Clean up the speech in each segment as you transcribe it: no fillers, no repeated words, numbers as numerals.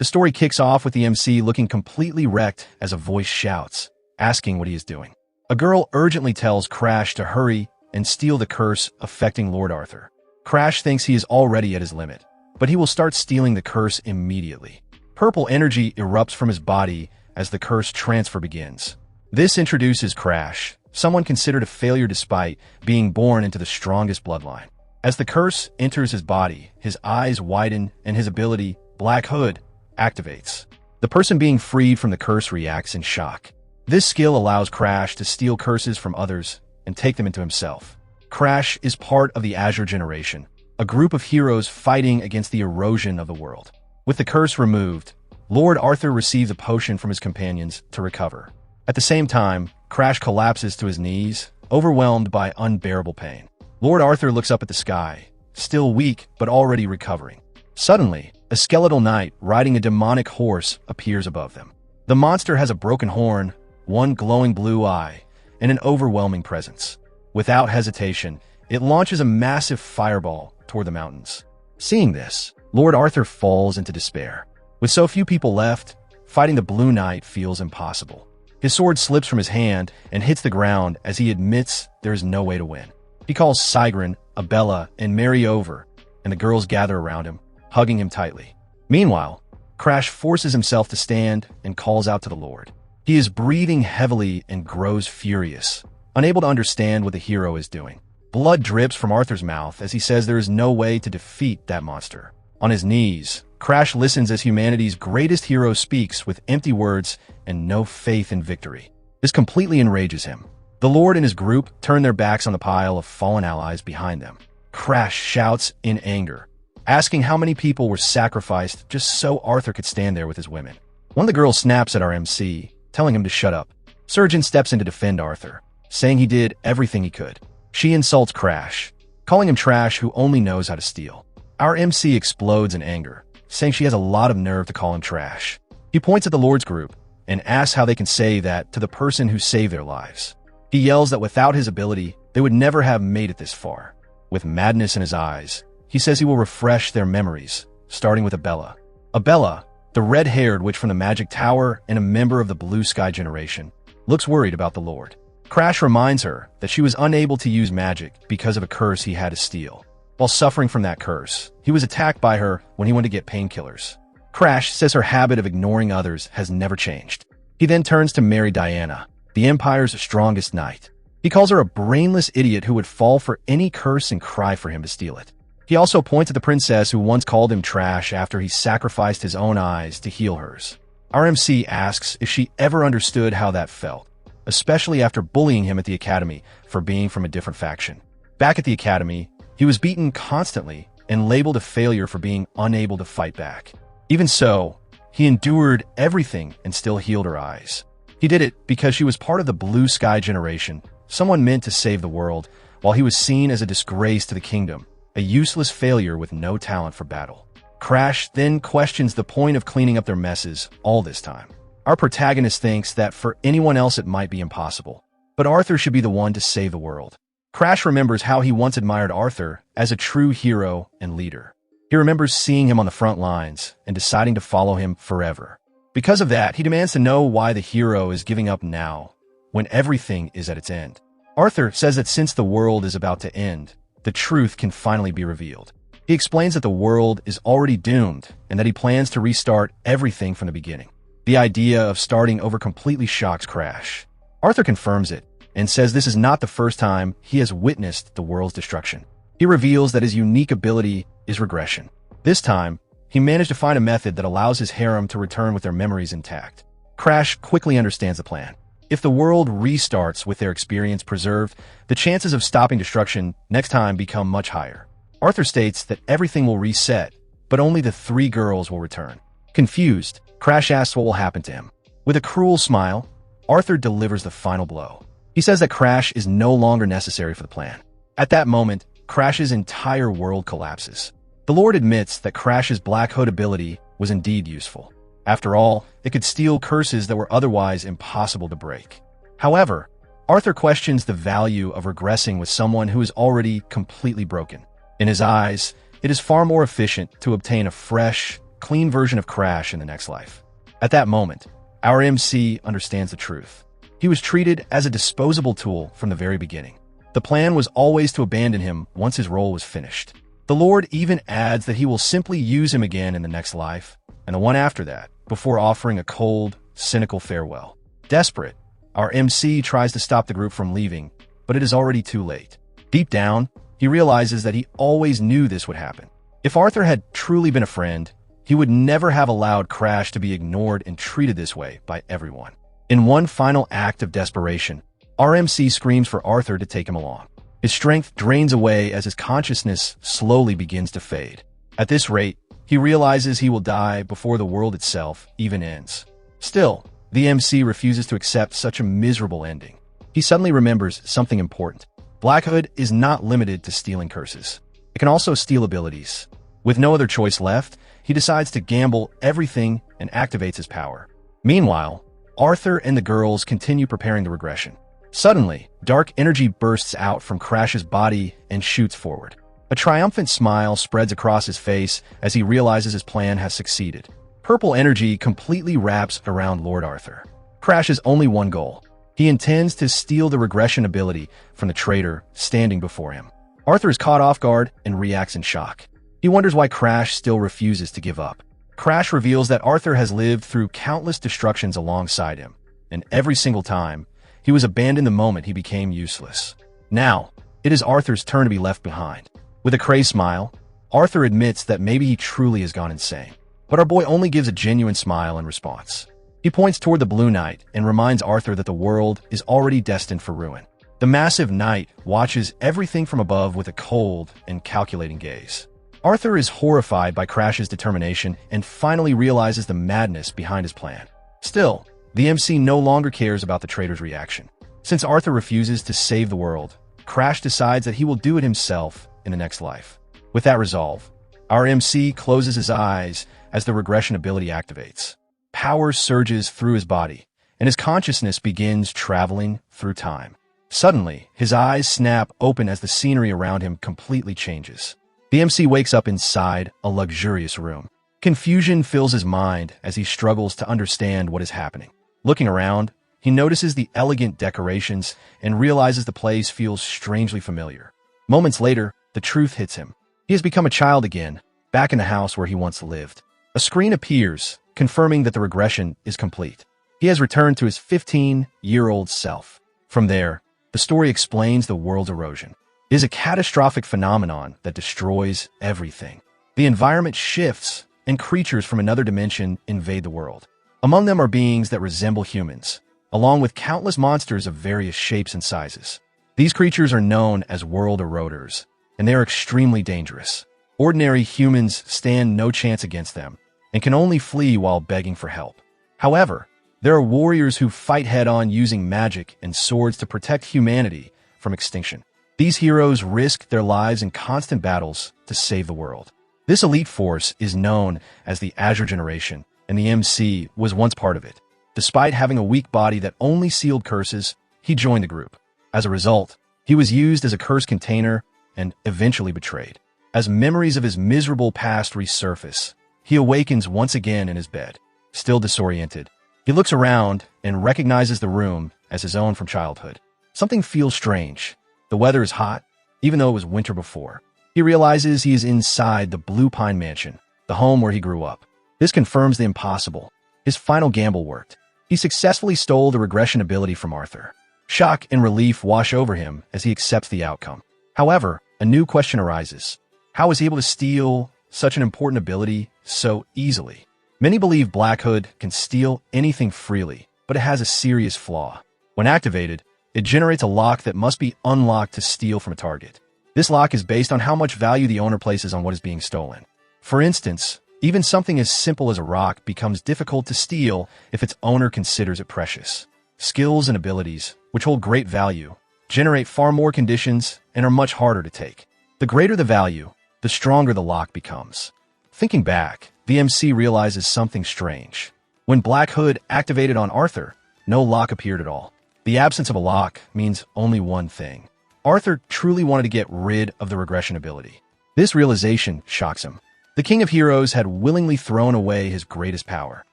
The story kicks off with the MC looking completely wrecked as a voice shouts, asking what he is doing. A girl urgently tells Crash to hurry and steal the curse affecting Lord Arthur. Crash thinks he is already at his limit, but he will start stealing the curse immediately. Purple energy erupts from his body as the curse transfer begins. This introduces Crash, someone considered a failure despite being born into the strongest bloodline. As the curse enters his body, his eyes widen and his ability, Black Hood, activates. The person being freed from the curse reacts in shock. This skill allows Crash to steal curses from others and take them into himself. Crash is part of the Azure Generation, a group of heroes fighting against the erosion of the world. With the curse removed, Lord Arthur receives a potion from his companions to recover. At the same time, Crash collapses to his knees, overwhelmed by unbearable pain. Lord Arthur looks up at the sky, still weak but already recovering. Suddenly, a skeletal knight riding a demonic horse appears above them. The monster has a broken horn, one glowing blue eye, and an overwhelming presence. Without hesitation, it launches a massive fireball toward the mountains. Seeing this, Lord Arthur falls into despair. With so few people left, fighting the Blue Knight feels impossible. His sword slips from his hand and hits the ground as he admits there is no way to win. He calls Sigrun, Abella, and Mary over, and the girls gather around him, hugging him tightly. Meanwhile, Crash forces himself to stand and calls out to the Lord. He is breathing heavily and grows furious, unable to understand what the hero is doing. Blood drips from Arthur's mouth as he says there is no way to defeat that monster. On his knees, Crash listens as humanity's greatest hero speaks with empty words and no faith in victory. This completely enrages him. The Lord and his group turn their backs on the pile of fallen allies behind them. Crash shouts in anger, asking how many people were sacrificed just so Arthur could stand there with his women. One of the girls snaps at our MC, telling him to shut up. Surgeon steps in to defend Arthur, saying he did everything he could. She insults Crash, calling him trash who only knows how to steal. Our MC explodes in anger, saying she has a lot of nerve to call him trash. He points at the Lord's group and asks how they can say that to the person who saved their lives. He yells that without his ability, they would never have made it this far. With madness in his eyes, he says he will refresh their memories, starting with Abella. Abella, the red-haired witch from the Magic Tower and a member of the Blue Sky Generation, looks worried about the Lord. Crash reminds her that she was unable to use magic because of a curse he had to steal. While suffering from that curse, he was attacked by her when he went to get painkillers. Crash says her habit of ignoring others has never changed. He then turns to Mary Diana, the Empire's strongest knight. He calls her a brainless idiot who would fall for any curse and cry for him to steal it. He also points at the princess who once called him trash after he sacrificed his own eyes to heal hers. Our MC asks if she ever understood how that felt, especially after bullying him at the academy for being from a different faction. Back at the academy, he was beaten constantly and labeled a failure for being unable to fight back. Even so, he endured everything and still healed her eyes. He did it because she was part of the Blue Sky Generation, someone meant to save the world, while he was seen as a disgrace to the kingdom, a useless failure with no talent for battle. Crash then questions the point of cleaning up their messes all this time. Our protagonist thinks that for anyone else it might be impossible, but Arthur should be the one to save the world. Crash remembers how he once admired Arthur as a true hero and leader. He remembers seeing him on the front lines and deciding to follow him forever. Because of that, he demands to know why the hero is giving up now, when everything is at its end. Arthur says that since the world is about to end, the truth can finally be revealed. He explains that the world is already doomed and that he plans to restart everything from the beginning. The idea of starting over completely shocks Crash. Arthur confirms it and says this is not the first time he has witnessed the world's destruction. He reveals that his unique ability is regression. This time, he managed to find a method that allows his harem to return with their memories intact. Crash quickly understands the plan. If the world restarts with their experience preserved, the chances of stopping destruction next time become much higher. Arthur states that everything will reset, but only the 3 girls will return. Confused, Crash asks what will happen to him. With a cruel smile, Arthur delivers the final blow. He says that Crash is no longer necessary for the plan. At that moment, Crash's entire world collapses. The Lord admits that Crash's Black Hood ability was indeed useful. After all, it could steal curses that were otherwise impossible to break. However, Arthur questions the value of regressing with someone who is already completely broken. In his eyes, it is far more efficient to obtain a fresh, clean version of Crash in the next life. At that moment, our MC understands the truth. He was treated as a disposable tool from the very beginning. The plan was always to abandon him once his role was finished. The Lord even adds that he will simply use him again in the next life, and the one after that, before offering a cold, cynical farewell. Desperate, our MC tries to stop the group from leaving, but it is already too late. Deep down, he realizes that he always knew this would happen. If Arthur had truly been a friend, he would never have allowed Crash to be ignored and treated this way by everyone. In one final act of desperation, our MC screams for Arthur to take him along. His strength drains away as his consciousness slowly begins to fade. At this rate, he realizes he will die before the world itself even ends. Still, the MC refuses to accept such a miserable ending. He suddenly remembers something important. Black Hood is not limited to stealing curses. It can also steal abilities. With no other choice left, he decides to gamble everything and activates his power. Meanwhile, Arthur and the girls continue preparing the regression. Suddenly, dark energy bursts out from Crash's body and shoots forward. A triumphant smile spreads across his face as he realizes his plan has succeeded. Purple energy completely wraps around Lord Arthur. Crash has only one goal. He intends to steal the regression ability from the traitor standing before him. Arthur is caught off guard and reacts in shock. He wonders why Crash still refuses to give up. Crash reveals that Arthur has lived through countless destructions alongside him, and every single time, he was abandoned the moment he became useless. Now, it is Arthur's turn to be left behind. With a crazed smile, Arthur admits that maybe he truly has gone insane. But our boy only gives a genuine smile in response. He points toward the Blue Knight and reminds Arthur that the world is already destined for ruin. The massive knight watches everything from above with a cold and calculating gaze. Arthur is horrified by Crash's determination and finally realizes the madness behind his plan. Still, the MC no longer cares about the traitor's reaction. Since Arthur refuses to save the world, Crash decides that he will do it himself in the next life. With that resolve, our MC closes his eyes as the regression ability activates. Power surges through his body, and his consciousness begins traveling through time. Suddenly, his eyes snap open as the scenery around him completely changes. The MC wakes up inside a luxurious room. Confusion fills his mind as he struggles to understand what is happening. Looking around, he notices the elegant decorations and realizes the place feels strangely familiar. Moments later, the truth hits him. He has become a child again, back in the house where he once lived. A screen appears, confirming that the regression is complete. He has returned to his 15-year-old self. From there, the story explains the world's erosion. It is a catastrophic phenomenon that destroys everything. The environment shifts, and creatures from another dimension invade the world. Among them are beings that resemble humans, along with countless monsters of various shapes and sizes. These creatures are known as world eroders, and they are extremely dangerous. Ordinary humans stand no chance against them, and can only flee while begging for help. However, there are warriors who fight head-on using magic and swords to protect humanity from extinction. These heroes risk their lives in constant battles to save the world. This elite force is known as the Azure Generation, and the MC was once part of it. Despite having a weak body that only sealed curses, he joined the group. As a result, he was used as a curse container and eventually betrayed. As memories of his miserable past resurface, he awakens once again in his bed. Still disoriented, he looks around and recognizes the room as his own from childhood. Something feels strange. The weather is hot, even though it was winter before. He realizes he is inside the Blue Pine Mansion, the home where he grew up. This confirms the impossible. His final gamble worked. He successfully stole the regression ability from Arthur. Shock and relief wash over him as he accepts the outcome. However, a new question arises. How was he able to steal such an important ability so easily? Many believe Black Hood can steal anything freely, but it has a serious flaw. When activated, it generates a lock that must be unlocked to steal from a target. This lock is based on how much value the owner places on what is being stolen. For instance, even something as simple as a rock becomes difficult to steal if its owner considers it precious. Skills and abilities, which hold great value, generate far more conditions and are much harder to take. The greater the value, the stronger the lock becomes. Thinking back, the MC realizes something strange. When Black Hood activated on Arthur, no lock appeared at all. The absence of a lock means only one thing. Arthur truly wanted to get rid of the regression ability. This realization shocks him. The King of Heroes had willingly thrown away his greatest power.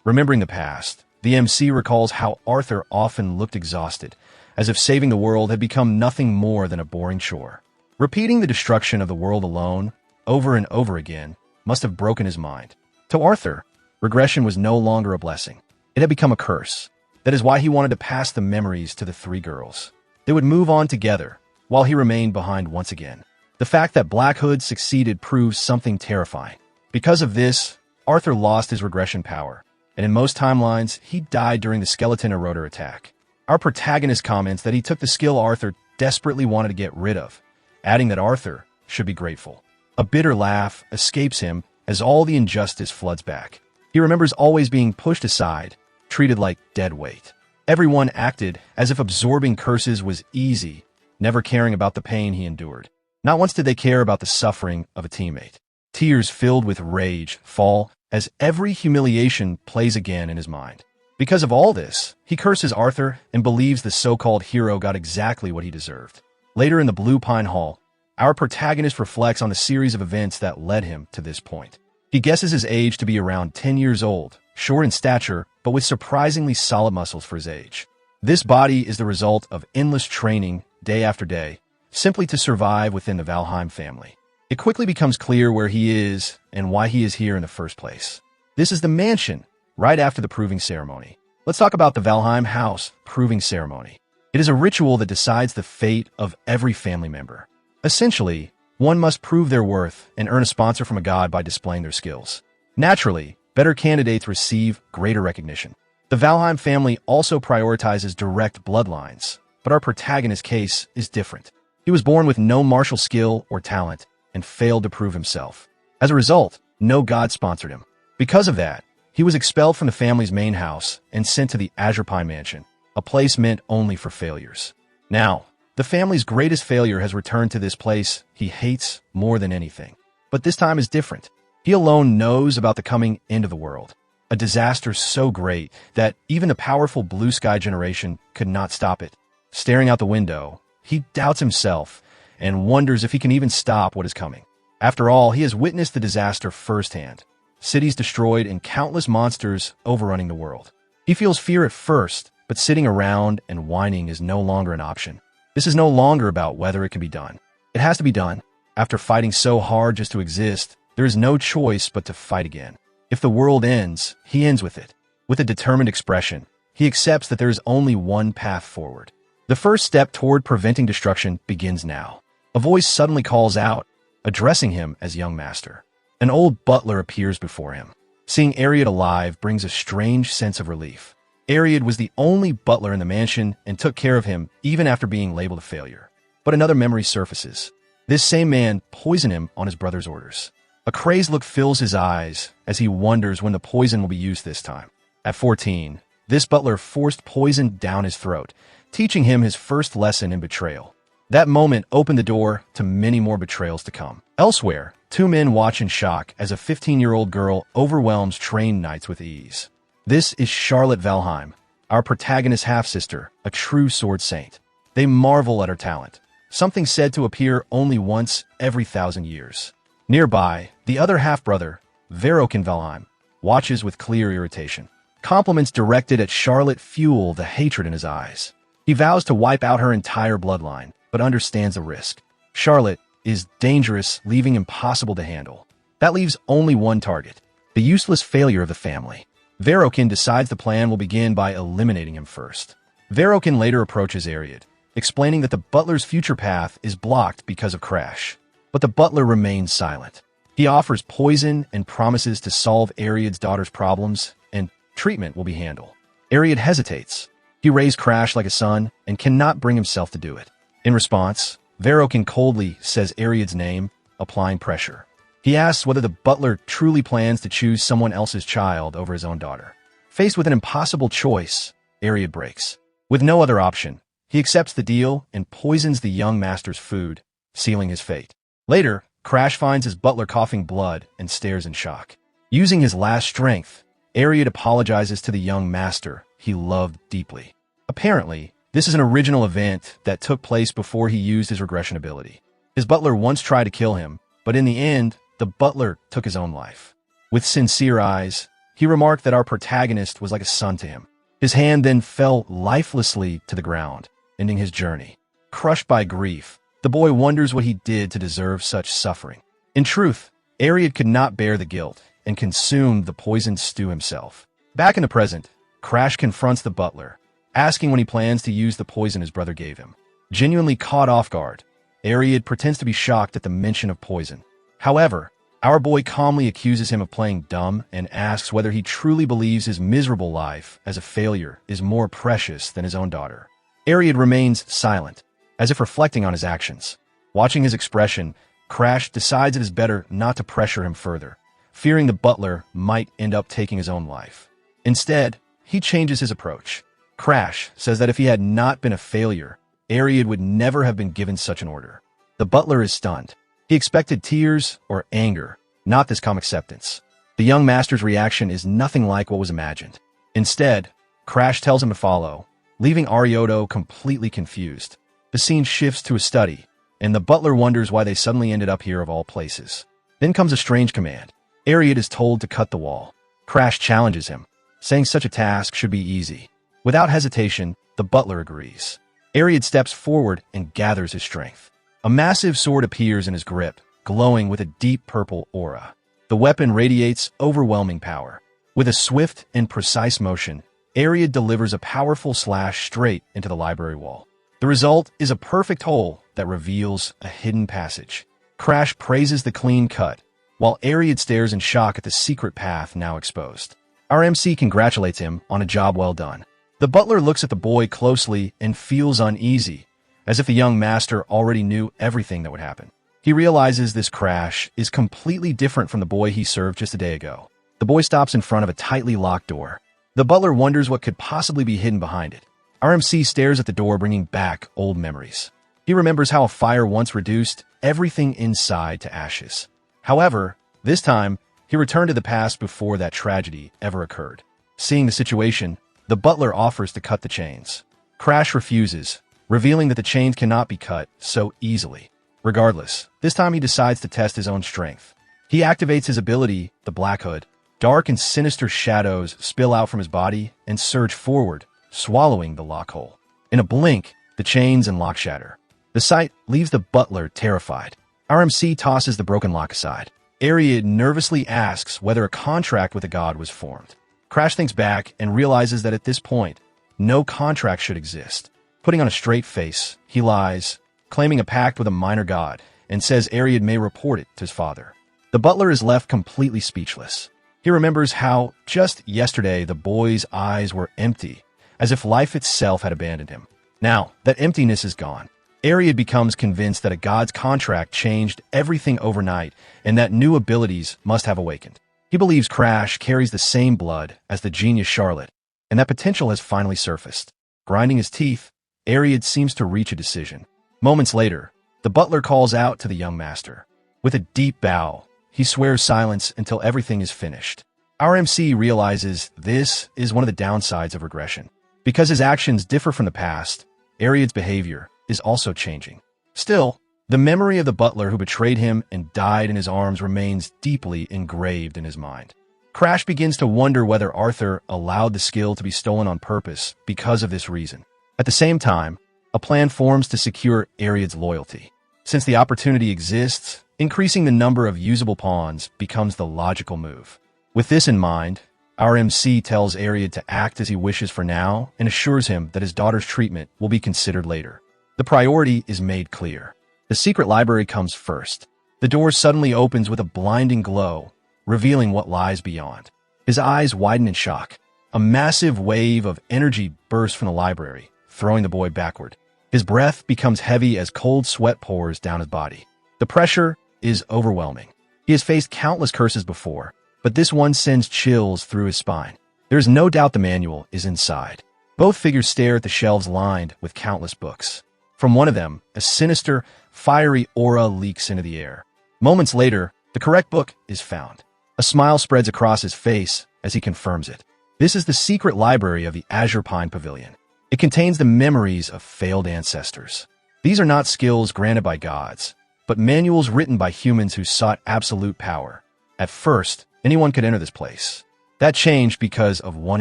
Remembering the past, the MC recalls how Arthur often looked exhausted, as if saving the world had become nothing more than a boring chore. Repeating the destruction of the world alone, over and over again, must have broken his mind. To Arthur, regression was no longer a blessing. It had become a curse. That is why he wanted to pass the memories to the three girls. They would move on together, while he remained behind once again. The fact that Black Hood succeeded proves something terrifying. Because of this, Arthur lost his regression power, and in most timelines, he died during the skeleton eroder attack. Our protagonist comments that he took the skill Arthur desperately wanted to get rid of, adding that Arthur should be grateful. A bitter laugh escapes him as all the injustice floods back. He remembers always being pushed aside, treated like dead weight. Everyone acted as if absorbing curses was easy, never caring about the pain he endured. Not once did they care about the suffering of a teammate. Tears filled with rage fall as every humiliation plays again in his mind. Because of all this, he curses Arthur and believes the so-called hero got exactly what he deserved. Later in the Blue Pine Hall, our protagonist reflects on the series of events that led him to this point. He guesses his age to be around 10 years old, short in stature, but with surprisingly solid muscles for his age. This body is the result of endless training, day after day, simply to survive within the Valheim family. It quickly becomes clear where he is and why he is here in the first place. This is the mansion, right after the proving ceremony. Let's talk about the Valheim House proving ceremony. It is a ritual that decides the fate of every family member. Essentially, one must prove their worth and earn a sponsor from a god by displaying their skills. Naturally, better candidates receive greater recognition. The Valheim family also prioritizes direct bloodlines, but our protagonist's case is different. He was born with no martial skill or talent and failed to prove himself. As a result, no god sponsored him. Because of that, he was expelled from the family's main house and sent to the Azure Pine Mansion, a place meant only for failures. Now, the family's greatest failure has returned to this place he hates more than anything. But this time is different. He alone knows about the coming end of the world, a disaster so great that even the powerful blue sky generation could not stop it. Staring out the window, he doubts himself and wonders if he can even stop what is coming. After all, he has witnessed the disaster firsthand. Cities destroyed and countless monsters overrunning the world. He feels fear at first, but sitting around and whining is no longer an option. This is no longer about whether it can be done. It has to be done. After fighting so hard just to exist, there is no choice but to fight again. If the world ends, he ends with it. With a determined expression, he accepts that there is only one path forward. The first step toward preventing destruction begins now. A voice suddenly calls out, addressing him as young master. An old butler appears before him. Seeing Ariad alive brings a strange sense of relief. Ariad was the only butler in the mansion and took care of him even after being labeled a failure. But another memory surfaces. This same man poisoned him on his brother's orders. A crazed look fills his eyes as he wonders when the poison will be used this time. At 14, this butler forced poison down his throat, teaching him his first lesson in betrayal. That moment opened the door to many more betrayals to come. Elsewhere, two men watch in shock as a 15-year-old girl overwhelms trained knights with ease. This is Charlotte Valheim, our protagonist's half-sister, a true sword saint. They marvel at her talent, something said to appear only once every 1,000 years. Nearby, the other half-brother, Verokin Valheim, watches with clear irritation. Compliments directed at Charlotte fuel the hatred in his eyes. He vows to wipe out her entire bloodline, but understands the risk. Charlotte is dangerous, leaving impossible to handle. That leaves only one target, the useless failure of the family. Verokin decides the plan will begin by eliminating him first. Verokin later approaches Ariad, explaining that the butler's future path is blocked because of Crash. But the butler remains silent. He offers poison and promises to solve Ariad's daughter's problems, and treatment will be handled. Ariad hesitates. He raised Crash like a son and cannot bring himself to do it. In response, Verokin coldly says Ariad's name, applying pressure. He asks whether the butler truly plans to choose someone else's child over his own daughter. Faced with an impossible choice, Ariad breaks. With no other option, he accepts the deal and poisons the young master's food, sealing his fate. Later, Crash finds his butler coughing blood and stares in shock. Using his last strength, Ariad apologizes to the young master he loved deeply. Apparently, this is an original event that took place before he used his regression ability. His butler once tried to kill him, but in the end, the butler took his own life. With sincere eyes, he remarked that our protagonist was like a son to him. His hand then fell lifelessly to the ground, ending his journey. Crushed by grief, the boy wonders what he did to deserve such suffering. In truth, Ariad could not bear the guilt and consumed the poisoned stew himself. Back in the present, Crash confronts the butler, asking when he plans to use the poison his brother gave him. Genuinely caught off guard, Ariad pretends to be shocked at the mention of poison. However, our boy calmly accuses him of playing dumb and asks whether he truly believes his miserable life as a failure is more precious than his own daughter. Ariad remains silent, as if reflecting on his actions. Watching his expression, Crash decides it is better not to pressure him further, fearing the butler might end up taking his own life. Instead, he changes his approach. Crash says that if he had not been a failure, Ariad would never have been given such an order. The butler is stunned. He expected tears or anger, not this calm acceptance. The young master's reaction is nothing like what was imagined. Instead, Crash tells him to follow, leaving Arioto completely confused. The scene shifts to a study, and the butler wonders why they suddenly ended up here of all places. Then comes a strange command. Ariad is told to cut the wall. Crash challenges him, saying such a task should be easy. Without hesitation, the butler agrees. Ariad steps forward and gathers his strength. A massive sword appears in his grip, glowing with a deep purple aura. The weapon radiates overwhelming power. With a swift and precise motion, Ariad delivers a powerful slash straight into the library wall. The result is a perfect hole that reveals a hidden passage. Crash praises the clean cut, while Ariad stares in shock at the secret path now exposed. Our MC congratulates him on a job well done. The butler looks at the boy closely and feels uneasy, as if the young master already knew everything that would happen. He realizes this Crash is completely different from the boy he served just a day ago. The boy stops in front of a tightly locked door. The butler wonders what could possibly be hidden behind it. Our MC stares at the door, bringing back old memories. He remembers how a fire once reduced everything inside to ashes. However, this time, he returned to the past before that tragedy ever occurred. Seeing the situation, the butler offers to cut the chains. Crash refuses, revealing that the chains cannot be cut so easily. Regardless, this time he decides to test his own strength. He activates his ability, the Black Hood. Dark and sinister shadows spill out from his body and surge forward, swallowing the lock hole. In a blink, the chains and lock shatter. The sight leaves the butler terrified. Our MC tosses the broken lock aside. Ariad nervously asks whether a contract with the god was formed. Crash thinks back and realizes that at this point, no contract should exist. Putting on a straight face, he lies, claiming a pact with a minor god, and says Ariad may report it to his father. The butler is left completely speechless. He remembers how, just yesterday, the boy's eyes were empty, as if life itself had abandoned him. Now, that emptiness is gone. Ariad becomes convinced that a god's contract changed everything overnight, and that new abilities must have awakened. He believes Crash carries the same blood as the genius Charlotte, and that potential has finally surfaced. Grinding his teeth, Ariad seems to reach a decision. Moments later, the butler calls out to the young master. With a deep bow, he swears silence until everything is finished. Our MC realizes this is one of the downsides of regression. Because his actions differ from the past, Ariad's behavior is also changing. Still, the memory of the butler who betrayed him and died in his arms remains deeply engraved in his mind. Crash begins to wonder whether Arthur allowed the skill to be stolen on purpose because of this reason. At the same time, a plan forms to secure Ariad's loyalty. Since the opportunity exists, increasing the number of usable pawns becomes the logical move. With this in mind, our MC tells Ariad to act as he wishes for now and assures him that his daughter's treatment will be considered later. The priority is made clear. The secret library comes first. The door suddenly opens with a blinding glow, revealing what lies beyond. His eyes widen in shock. A massive wave of energy bursts from the library, throwing the boy backward. His breath becomes heavy as cold sweat pours down his body. The pressure is overwhelming. He has faced countless curses before, but this one sends chills through his spine. There is no doubt the manual is inside. Both figures stare at the shelves lined with countless books. From one of them, a sinister, fiery aura leaks into the air. Moments later, the correct book is found. A smile spreads across his face as he confirms it. This is the secret library of the Azure Pine Pavilion. It contains the memories of failed ancestors. These are not skills granted by gods. but manuals written by humans who sought absolute power. At first, anyone could enter this place. That changed because of one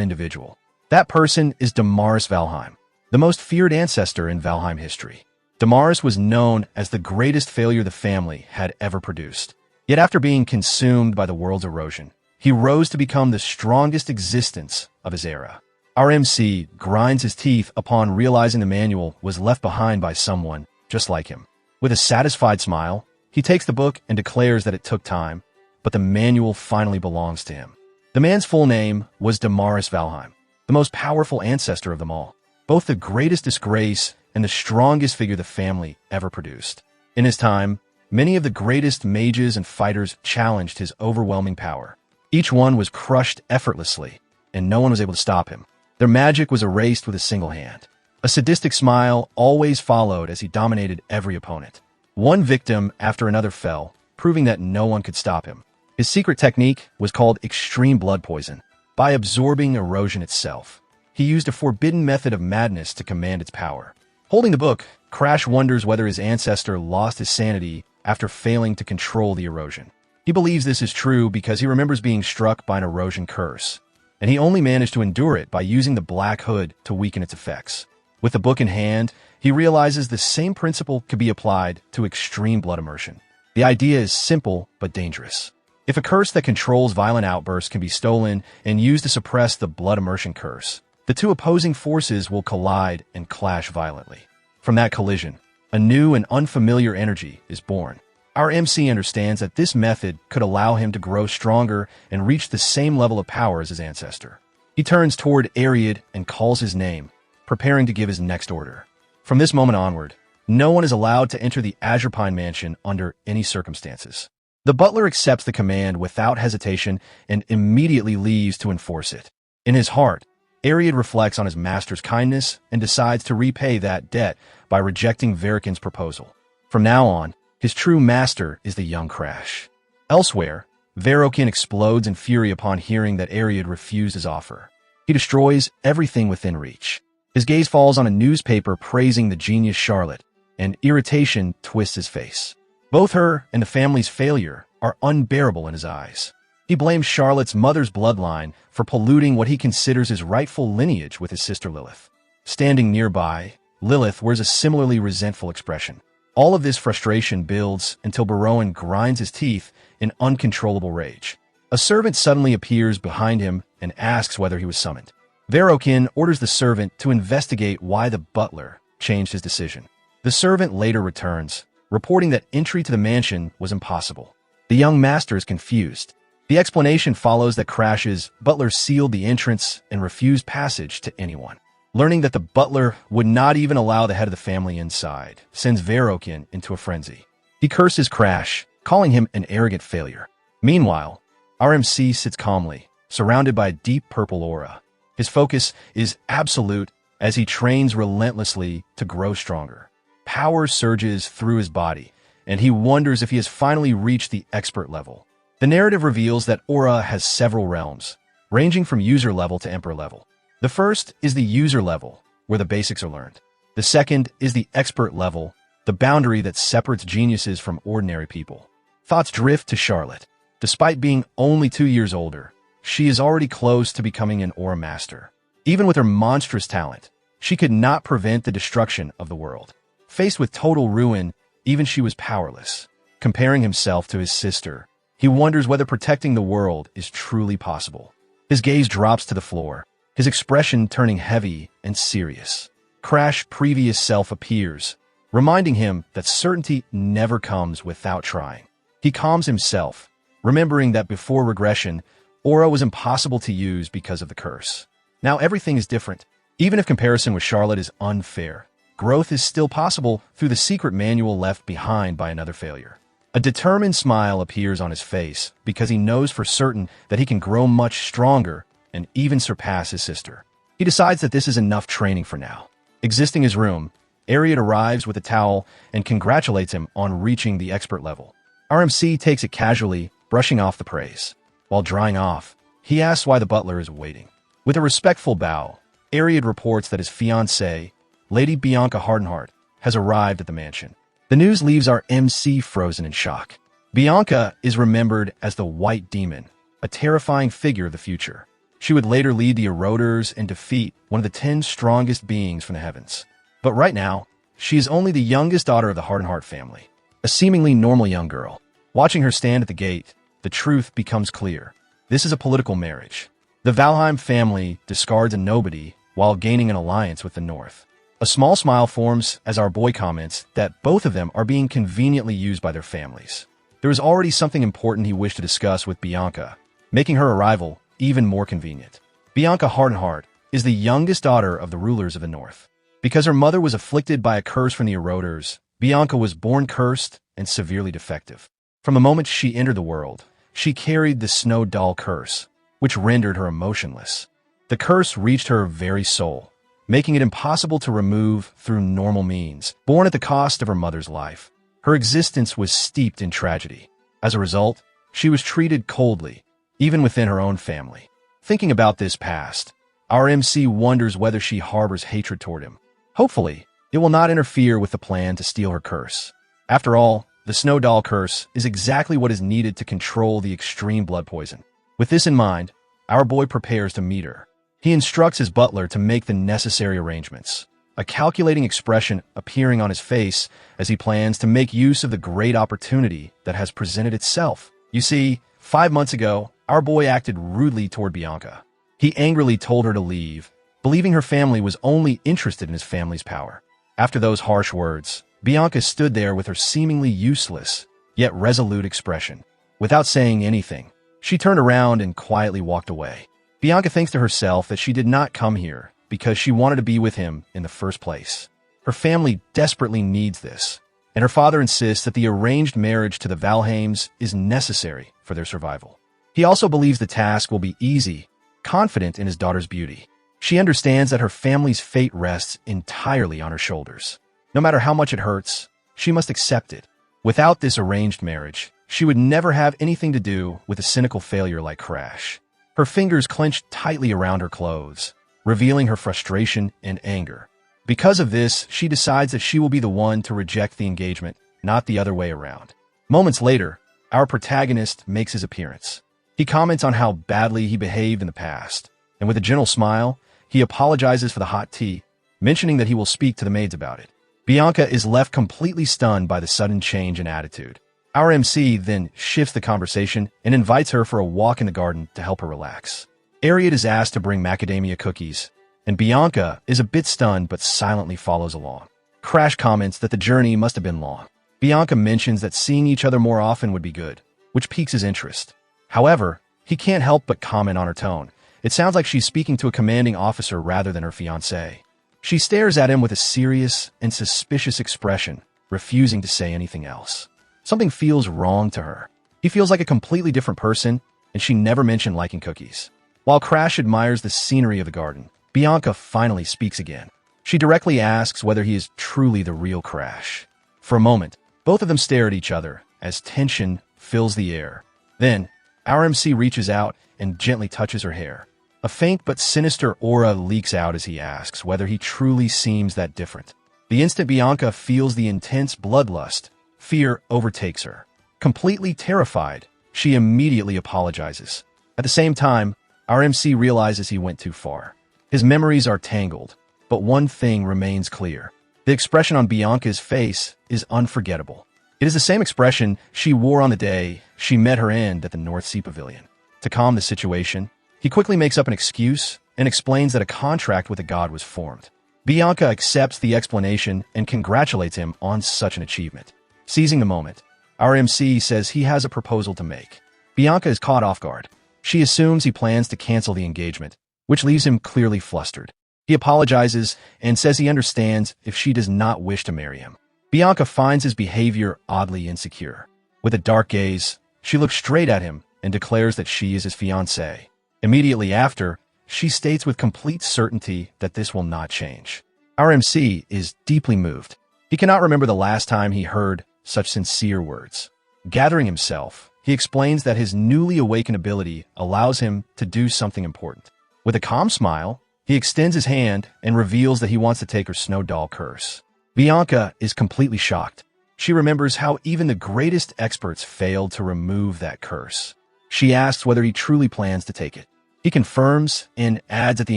individual. That person is Damaris Valheim, the most feared ancestor in Valheim history. Damaris was known as the greatest failure the family had ever produced. Yet after being consumed by the world's erosion, he rose to become the strongest existence of his era. Our MC grinds his teeth upon realizing the manual was left behind by someone just like him. With a satisfied smile, he takes the book and declares that it took time, but the manual finally belongs to him. The man's full name was Damaris Valheim, the most powerful ancestor of them all, both the greatest disgrace and the strongest figure the family ever produced. In his time, many of the greatest mages and fighters challenged his overwhelming power. Each one was crushed effortlessly, and no one was able to stop him. Their magic was erased with a single hand. A sadistic smile always followed as he dominated every opponent. One victim after another fell, proving that no one could stop him. His secret technique was called extreme blood poison. By absorbing erosion itself, he used a forbidden method of madness to command its power. Holding the book, Crash wonders whether his ancestor lost his sanity after failing to control the erosion. He believes this is true because he remembers being struck by an erosion curse, and he only managed to endure it by using the Black Hood to weaken its effects. With the book in hand, he realizes the same principle could be applied to extreme blood immersion. The idea is simple but dangerous. If a curse that controls violent outbursts can be stolen and used to suppress the blood immersion curse, the two opposing forces will collide and clash violently. From that collision, a new and unfamiliar energy is born. Our MC understands that this method could allow him to grow stronger and reach the same level of power as his ancestor. He turns toward Ariad and calls his name, preparing to give his next order. From this moment onward, no one is allowed to enter the Azure Pine Mansion under any circumstances. The butler accepts the command without hesitation and immediately leaves to enforce it. In his heart, Ariad reflects on his master's kindness and decides to repay that debt by rejecting Verikin's proposal. From now on, his true master is the young Crash. Elsewhere, Verikin explodes in fury upon hearing that Ariad refused his offer. He destroys everything within reach. His gaze falls on a newspaper praising the genius Charlotte, and irritation twists his face. Both her and the family's failure are unbearable in his eyes. He blames Charlotte's mother's bloodline for polluting what he considers his rightful lineage with his sister Lilith. Standing nearby, Lilith wears a similarly resentful expression. All of this frustration builds until Baroin grinds his teeth in uncontrollable rage. A servant suddenly appears behind him and asks whether he was summoned. Verikin orders the servant to investigate why the butler changed his decision. The servant later returns, reporting that entry to the mansion was impossible. The young master is confused. The explanation follows that Crash's butler sealed the entrance and refused passage to anyone. Learning that the butler would not even allow the head of the family inside sends Verikin into a frenzy. He curses Crash, calling him an arrogant failure. Meanwhile, our MC sits calmly, surrounded by a deep purple aura. His focus is absolute as he trains relentlessly to grow stronger. Power surges through his body, and he wonders if he has finally reached the expert level. The narrative reveals that Aura has several realms, ranging from user level to emperor level. The first is the user level, where the basics are learned. The second is the expert level, the boundary that separates geniuses from ordinary people. Thoughts drift to Charlotte. Despite being only 2 years older, she is already close to becoming an Aura master. Even with her monstrous talent, she could not prevent the destruction of the world. Faced with total ruin, even she was powerless. Comparing himself to his sister, he wonders whether protecting the world is truly possible. His gaze drops to the floor, his expression turning heavy and serious. Crash's previous self appears, reminding him that certainty never comes without trying. He calms himself, remembering that before regression, Aura was impossible to use because of the curse. Now everything is different. Even if comparison with Charlotte is unfair, growth is still possible through the secret manual left behind by another failure. A determined smile appears on his face because he knows for certain that he can grow much stronger and even surpass his sister. He decides that this is enough training for now. Exiting his room, Ariad arrives with a towel and congratulates him on reaching the expert level. RMC takes it casually, brushing off the praise. While drying off, he asks why the butler is waiting. With a respectful bow, Ariad reports that his fiancée, Lady Bianca Hardenheart, has arrived at the mansion. The news leaves our MC frozen in shock. Bianca is remembered as the White Demon, a terrifying figure of the future. She would later lead the Eroders and defeat one of the 10 strongest beings from the heavens. But right now, she is only the youngest daughter of the Heart family, a seemingly normal young girl. Watching her stand at the gate, the truth becomes clear. This is a political marriage. The Valheim family discards a nobody while gaining an alliance with the North. A small smile forms as our boy comments that both of them are being conveniently used by their families. There is already something important he wished to discuss with Bianca, making her arrival even more convenient. Bianca Heart is the youngest daughter of the rulers of the North. Because her mother was afflicted by a curse from the Eroders, Bianca was born cursed and severely defective. From the moment she entered the world, she carried the Snow Doll curse, which rendered her emotionless. The curse reached her very soul, making it impossible to remove through normal means. Born at the cost of her mother's life, her existence was steeped in tragedy. As a result, she was treated coldly, even within her own family. Thinking about this past, our MC wonders whether she harbors hatred toward him. Hopefully, it will not interfere with the plan to steal her curse. After all, the Snow Doll curse is exactly what is needed to control the extreme blood poison. With this in mind, our boy prepares to meet her. He instructs his butler to make the necessary arrangements, a calculating expression appearing on his face as he plans to make use of the great opportunity that has presented itself. You see, 5 months ago, our boy acted rudely toward Bianca. He angrily told her to leave, believing her family was only interested in his family's power. After those harsh words, Bianca stood there with her seemingly useless, yet resolute expression. Without saying anything, she turned around and quietly walked away. Bianca thinks to herself that she did not come here because she wanted to be with him in the first place. Her family desperately needs this, and her father insists that the arranged marriage to the Valheims is necessary for their survival. He also believes the task will be easy, confident in his daughter's beauty. She understands that her family's fate rests entirely on her shoulders. No matter how much it hurts, she must accept it. Without this arranged marriage, she would never have anything to do with a cynical failure like Crash. Her fingers clenched tightly around her clothes, revealing her frustration and anger. Because of this, she decides that she will be the one to reject the engagement, not the other way around. Moments later, our protagonist makes his appearance. He comments on how badly he behaved in the past, and with a gentle smile, he apologizes for the hot tea, mentioning that he will speak to the maids about it. Bianca is left completely stunned by the sudden change in attitude. Our MC then shifts the conversation and invites her for a walk in the garden to help her relax. Ariad is asked to bring macadamia cookies, and Bianca is a bit stunned but silently follows along. Crash comments that the journey must have been long. Bianca mentions that seeing each other more often would be good, which piques his interest. However, he can't help but comment on her tone. It sounds like she's speaking to a commanding officer rather than her fiancé. She stares at him with a serious and suspicious expression, refusing to say anything else. Something feels wrong to her. He feels like a completely different person, and she never mentioned liking cookies. While Crash admires the scenery of the garden, Bianca finally speaks again. She directly asks whether he is truly the real Crash. For a moment, both of them stare at each other as tension fills the air. Then, our MC reaches out and gently touches her hair. A faint but sinister aura leaks out as he asks whether he truly seems that different. The instant Bianca feels the intense bloodlust, fear overtakes her. Completely terrified, she immediately apologizes. At the same time, our MC realizes he went too far. His memories are tangled, but one thing remains clear. The expression on Bianca's face is unforgettable. It is the same expression she wore on the day she met her end at the North Sea Pavilion. To calm the situation, he quickly makes up an excuse and explains that a contract with a god was formed. Bianca accepts the explanation and congratulates him on such an achievement. Seizing the moment, our MC says he has a proposal to make. Bianca is caught off guard. She assumes he plans to cancel the engagement, which leaves him clearly flustered. He apologizes and says he understands if she does not wish to marry him. Bianca finds his behavior oddly insecure. With a dark gaze, she looks straight at him and declares that she is his fiancée. Immediately after, she states with complete certainty that this will not change. Our MC is deeply moved. He cannot remember the last time he heard such sincere words. Gathering himself, he explains that his newly awakened ability allows him to do something important. With a calm smile, he extends his hand and reveals that he wants to take her Snow Doll curse. Bianca is completely shocked. She remembers how even the greatest experts failed to remove that curse. She asks whether he truly plans to take it. He confirms and adds that the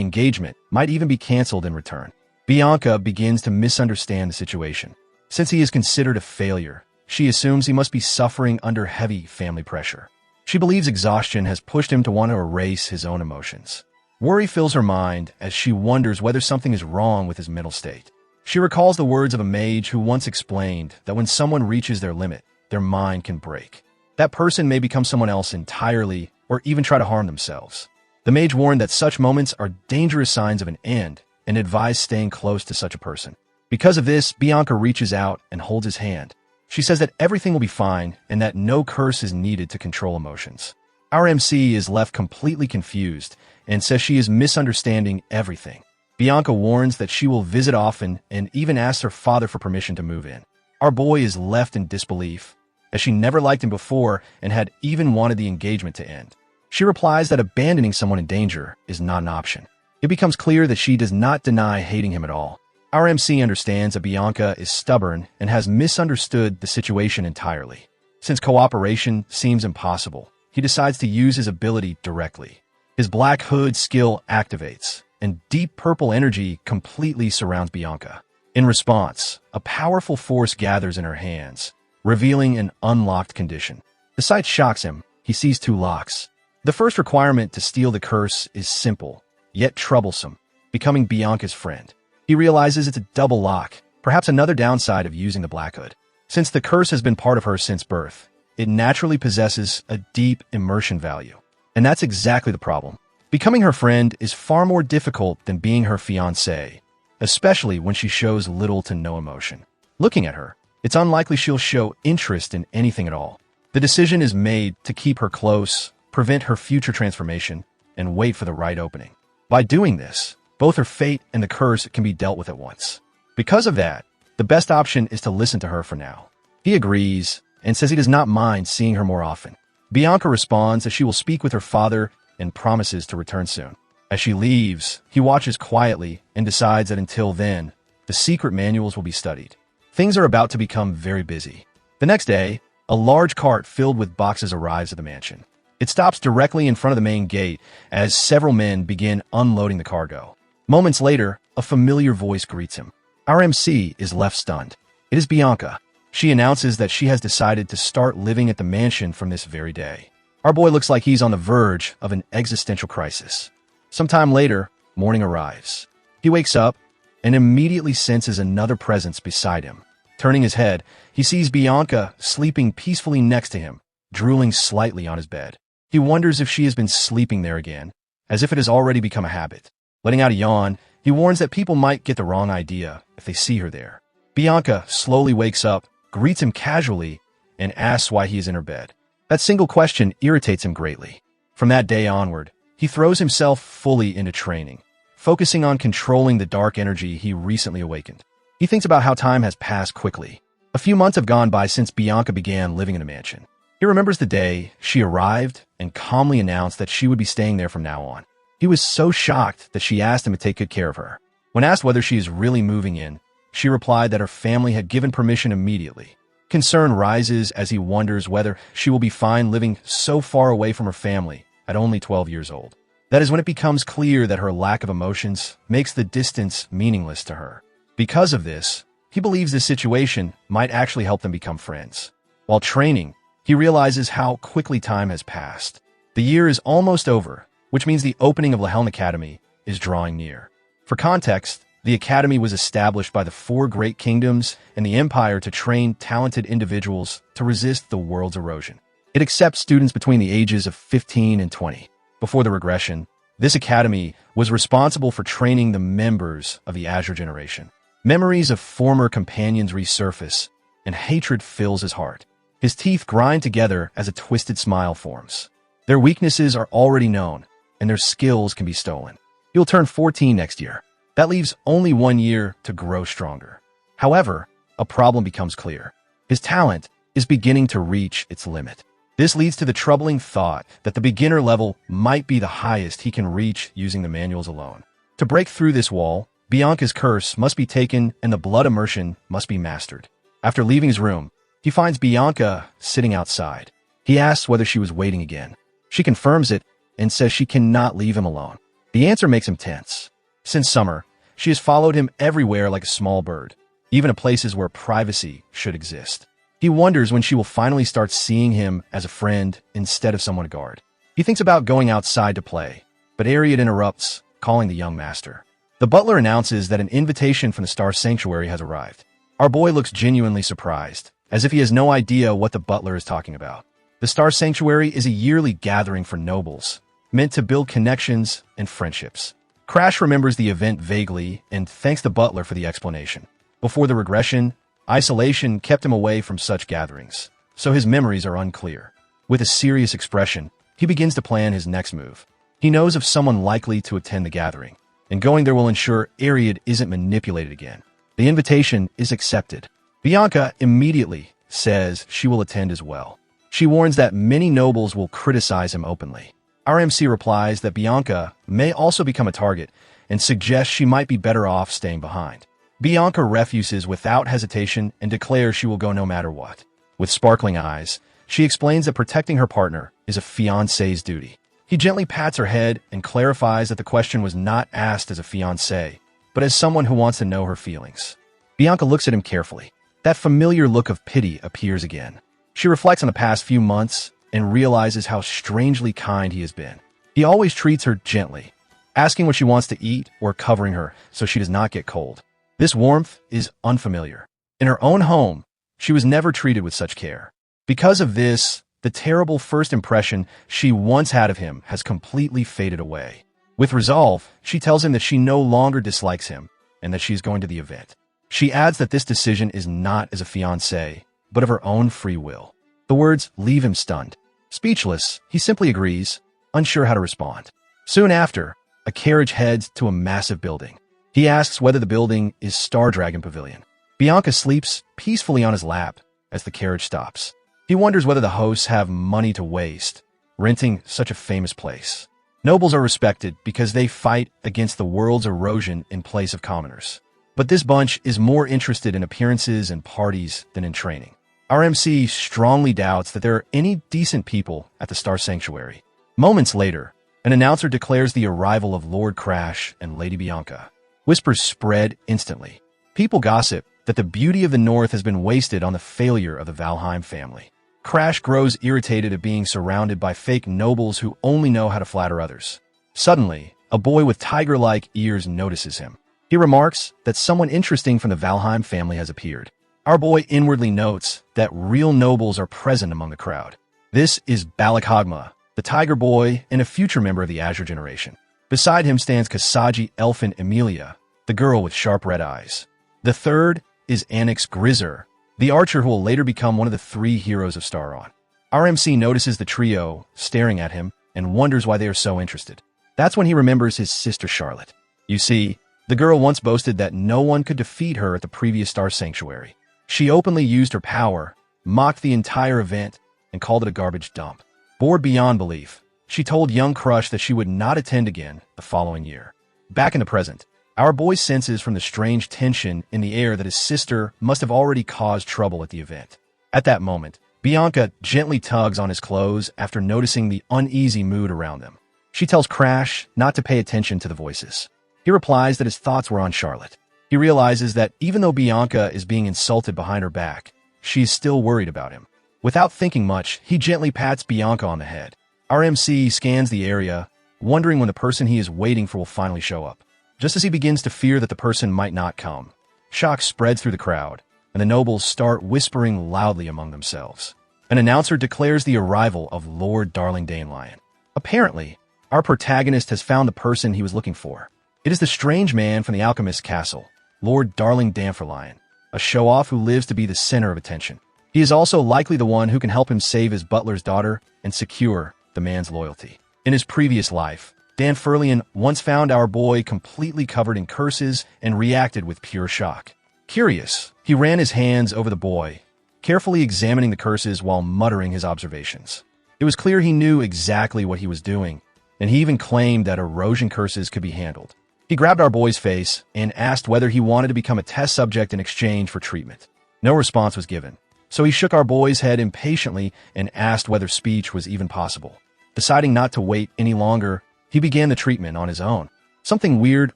engagement might even be canceled in return. Bianca begins to misunderstand the situation. Since he is considered a failure, she assumes he must be suffering under heavy family pressure. She believes exhaustion has pushed him to want to erase his own emotions. Worry fills her mind as she wonders whether something is wrong with his mental state. She recalls the words of a mage who once explained that when someone reaches their limit, their mind can break. That person may become someone else entirely or even try to harm themselves. The mage warned that such moments are dangerous signs of an end and advised staying close to such a person. Because of this, Bianca reaches out and holds his hand. She says that everything will be fine and that no curse is needed to control emotions. Our MC is left completely confused and says she is misunderstanding everything. Bianca warns that she will visit often and even asks her father for permission to move in. Our boy is left in disbelief, as she never liked him before and had even wanted the engagement to end. She replies that abandoning someone in danger is not an option. It becomes clear that she does not deny hating him at all. Our MC understands that Bianca is stubborn and has misunderstood the situation entirely. Since cooperation seems impossible, he decides to use his ability directly. His Black Hood skill activates, and deep purple energy completely surrounds Bianca. In response, a powerful force gathers in her hands, revealing an unlocked condition. The sight shocks him. He sees two locks. The first requirement to steal the curse is simple, yet troublesome, becoming Bianca's friend. He realizes it's a double lock, perhaps another downside of using the Black Hood. Since the curse has been part of her since birth, it naturally possesses a deep immersion value. And that's exactly the problem. Becoming her friend is far more difficult than being her fiancé, especially when she shows little to no emotion. Looking at her, it's unlikely she'll show interest in anything at all. The decision is made to keep her close, prevent her future transformation, and wait for the right opening. By doing this, both her fate and the curse can be dealt with at once. Because of that, the best option is to listen to her for now. He agrees and says he does not mind seeing her more often. Bianca responds that she will speak with her father and promises to return soon. As she leaves, he watches quietly and decides that until then, the secret manuals will be studied. Things are about to become very busy. The next day, a large cart filled with boxes arrives at the mansion. It stops directly in front of the main gate as several men begin unloading the cargo. Moments later, a familiar voice greets him. Our MC is left stunned. It is Bianca. She announces that she has decided to start living at the mansion from this very day. Our boy looks like he's on the verge of an existential crisis. Sometime later, morning arrives. He wakes up and immediately senses another presence beside him. Turning his head, he sees Bianca sleeping peacefully next to him, drooling slightly on his bed. He wonders if she has been sleeping there again, as if it has already become a habit. Letting out a yawn, he warns that people might get the wrong idea if they see her there. Bianca slowly wakes up, greets him casually, and asks why he is in her bed. That single question irritates him greatly. From that day onward, he throws himself fully into training, focusing on controlling the dark energy he recently awakened. He thinks about how time has passed quickly. A few months have gone by since Bianca began living in the mansion. He remembers the day she arrived and calmly announced that she would be staying there from now on. He was so shocked that she asked him to take good care of her. When asked whether she is really moving in, she replied that her family had given permission immediately. Concern rises as he wonders whether she will be fine living so far away from her family at only 12 years old. That is when it becomes clear that her lack of emotions makes the distance meaningless to her. Because of this, he believes this situation might actually help them become friends. While training, he realizes how quickly time has passed. The year is almost over, which means the opening of Laheln Academy is drawing near. For context, the academy was established by the 4 great kingdoms and the empire to train talented individuals to resist the world's erosion. It accepts students between the ages of 15 and 20. Before the regression, this academy was responsible for training the members of the Azure generation. Memories of former companions resurface, and hatred fills his heart. His teeth grind together as a twisted smile forms. Their weaknesses are already known, and their skills can be stolen. He'll turn 14 next year. That leaves only 1 year to grow stronger. However, a problem becomes clear. His talent is beginning to reach its limit. This leads to the troubling thought that the beginner level might be the highest he can reach using the manuals alone. To break through this wall, Bianca's curse must be taken and the blood immersion must be mastered. After leaving his room, He finds Bianca sitting outside. He asks whether she was waiting again. She confirms it and says she cannot leave him alone. The answer makes him tense. Since summer, she has followed him everywhere like a small bird, even to places where privacy should exist. He wonders when she will finally start seeing him as a friend instead of someone to guard. He thinks about going outside to play, but Ariad interrupts, calling the young master. The butler announces that an invitation from the Star Sanctuary has arrived. Our boy looks genuinely surprised, as if he has no idea what the butler is talking about. The Star Sanctuary is a yearly gathering for nobles, meant to build connections and friendships. Crash remembers the event vaguely and thanks the butler for the explanation. Before the regression, isolation kept him away from such gatherings, so his memories are unclear. With a serious expression, he begins to plan his next move. He knows of someone likely to attend the gathering, and going there will ensure Ariad isn't manipulated again. The invitation is accepted. Bianca immediately says she will attend as well. She warns that many nobles will criticize him openly. Our MC replies that Bianca may also become a target and suggests she might be better off staying behind. Bianca refuses without hesitation and declares she will go no matter what. With sparkling eyes, she explains that protecting her partner is a fiancé's duty. He gently pats her head and clarifies that the question was not asked as a fiancé, but as someone who wants to know her feelings. Bianca looks at him carefully. That familiar look of pity appears again. She reflects on the past few months and realizes how strangely kind he has been. He always treats her gently, asking what she wants to eat or covering her so she does not get cold. This warmth is unfamiliar. In her own home, she was never treated with such care. Because of this, the terrible first impression she once had of him has completely faded away. With resolve, she tells him that she no longer dislikes him and that she is going to the event. She adds that this decision is not as a fiancé, but of her own free will. The words leave him stunned. Speechless, he simply agrees, unsure how to respond. Soon after, a carriage heads to a massive building. He asks whether the building is Star Dragon Pavilion. Bianca sleeps peacefully on his lap as the carriage stops. He wonders whether the hosts have money to waste, renting such a famous place. Nobles are respected because they fight against the world's erosion in place of commoners. But this bunch is more interested in appearances and parties than in training. Our MC strongly doubts that there are any decent people at the Star Sanctuary. Moments later, an announcer declares the arrival of Lord Crash and Lady Bianca. Whispers spread instantly. People gossip that the beauty of the North has been wasted on the failure of the Valheim family. Crash grows irritated at being surrounded by fake nobles who only know how to flatter others. Suddenly, a boy with tiger-like ears notices him. He remarks that someone interesting from the Valheim family has appeared. Our boy inwardly notes that real nobles are present among the crowd. This is Balakhagma, the tiger boy and a future member of the Azure generation. Beside him stands Kasagi Elfin Emilia, the girl with sharp red eyes. The third is Anix Grizzer, the archer who will later become one of the 3 heroes of Staron. Our MC notices the trio staring at him and wonders why they are so interested. That's when he remembers his sister Charlotte. You see, the girl once boasted that no one could defeat her at the previous Star Sanctuary. She openly used her power, mocked the entire event, and called it a garbage dump. Bored beyond belief, she told young Crush that she would not attend again the following year. Back in the present, our boy senses from the strange tension in the air that his sister must have already caused trouble at the event. At that moment, Bianca gently tugs on his clothes after noticing the uneasy mood around them. She tells Crash not to pay attention to the voices. He replies that his thoughts were on Charlotte. He realizes that even though Bianca is being insulted behind her back, she is still worried about him. Without thinking much, he gently pats Bianca on the head. Our MC scans the area, wondering when the person he is waiting for will finally show up. Just as he begins to fear that the person might not come, shock spreads through the crowd, and the nobles start whispering loudly among themselves. An announcer declares the arrival of Lord Darling Danelion. Apparently, our protagonist has found the person he was looking for. It is the strange man from the alchemist's castle, Lord Darling Danferlion, a show-off who lives to be the center of attention. He is also likely the one who can help him save his butler's daughter and secure the man's loyalty. In his previous life, Danferlion once found our boy completely covered in curses and reacted with pure shock. Curious, he ran his hands over the boy, carefully examining the curses while muttering his observations. It was clear he knew exactly what he was doing, and he even claimed that erosion curses could be handled. He grabbed our boy's face and asked whether he wanted to become a test subject in exchange for treatment. No response was given. So he shook our boy's head impatiently and asked whether speech was even possible. Deciding not to wait any longer, he began the treatment on his own. Something weird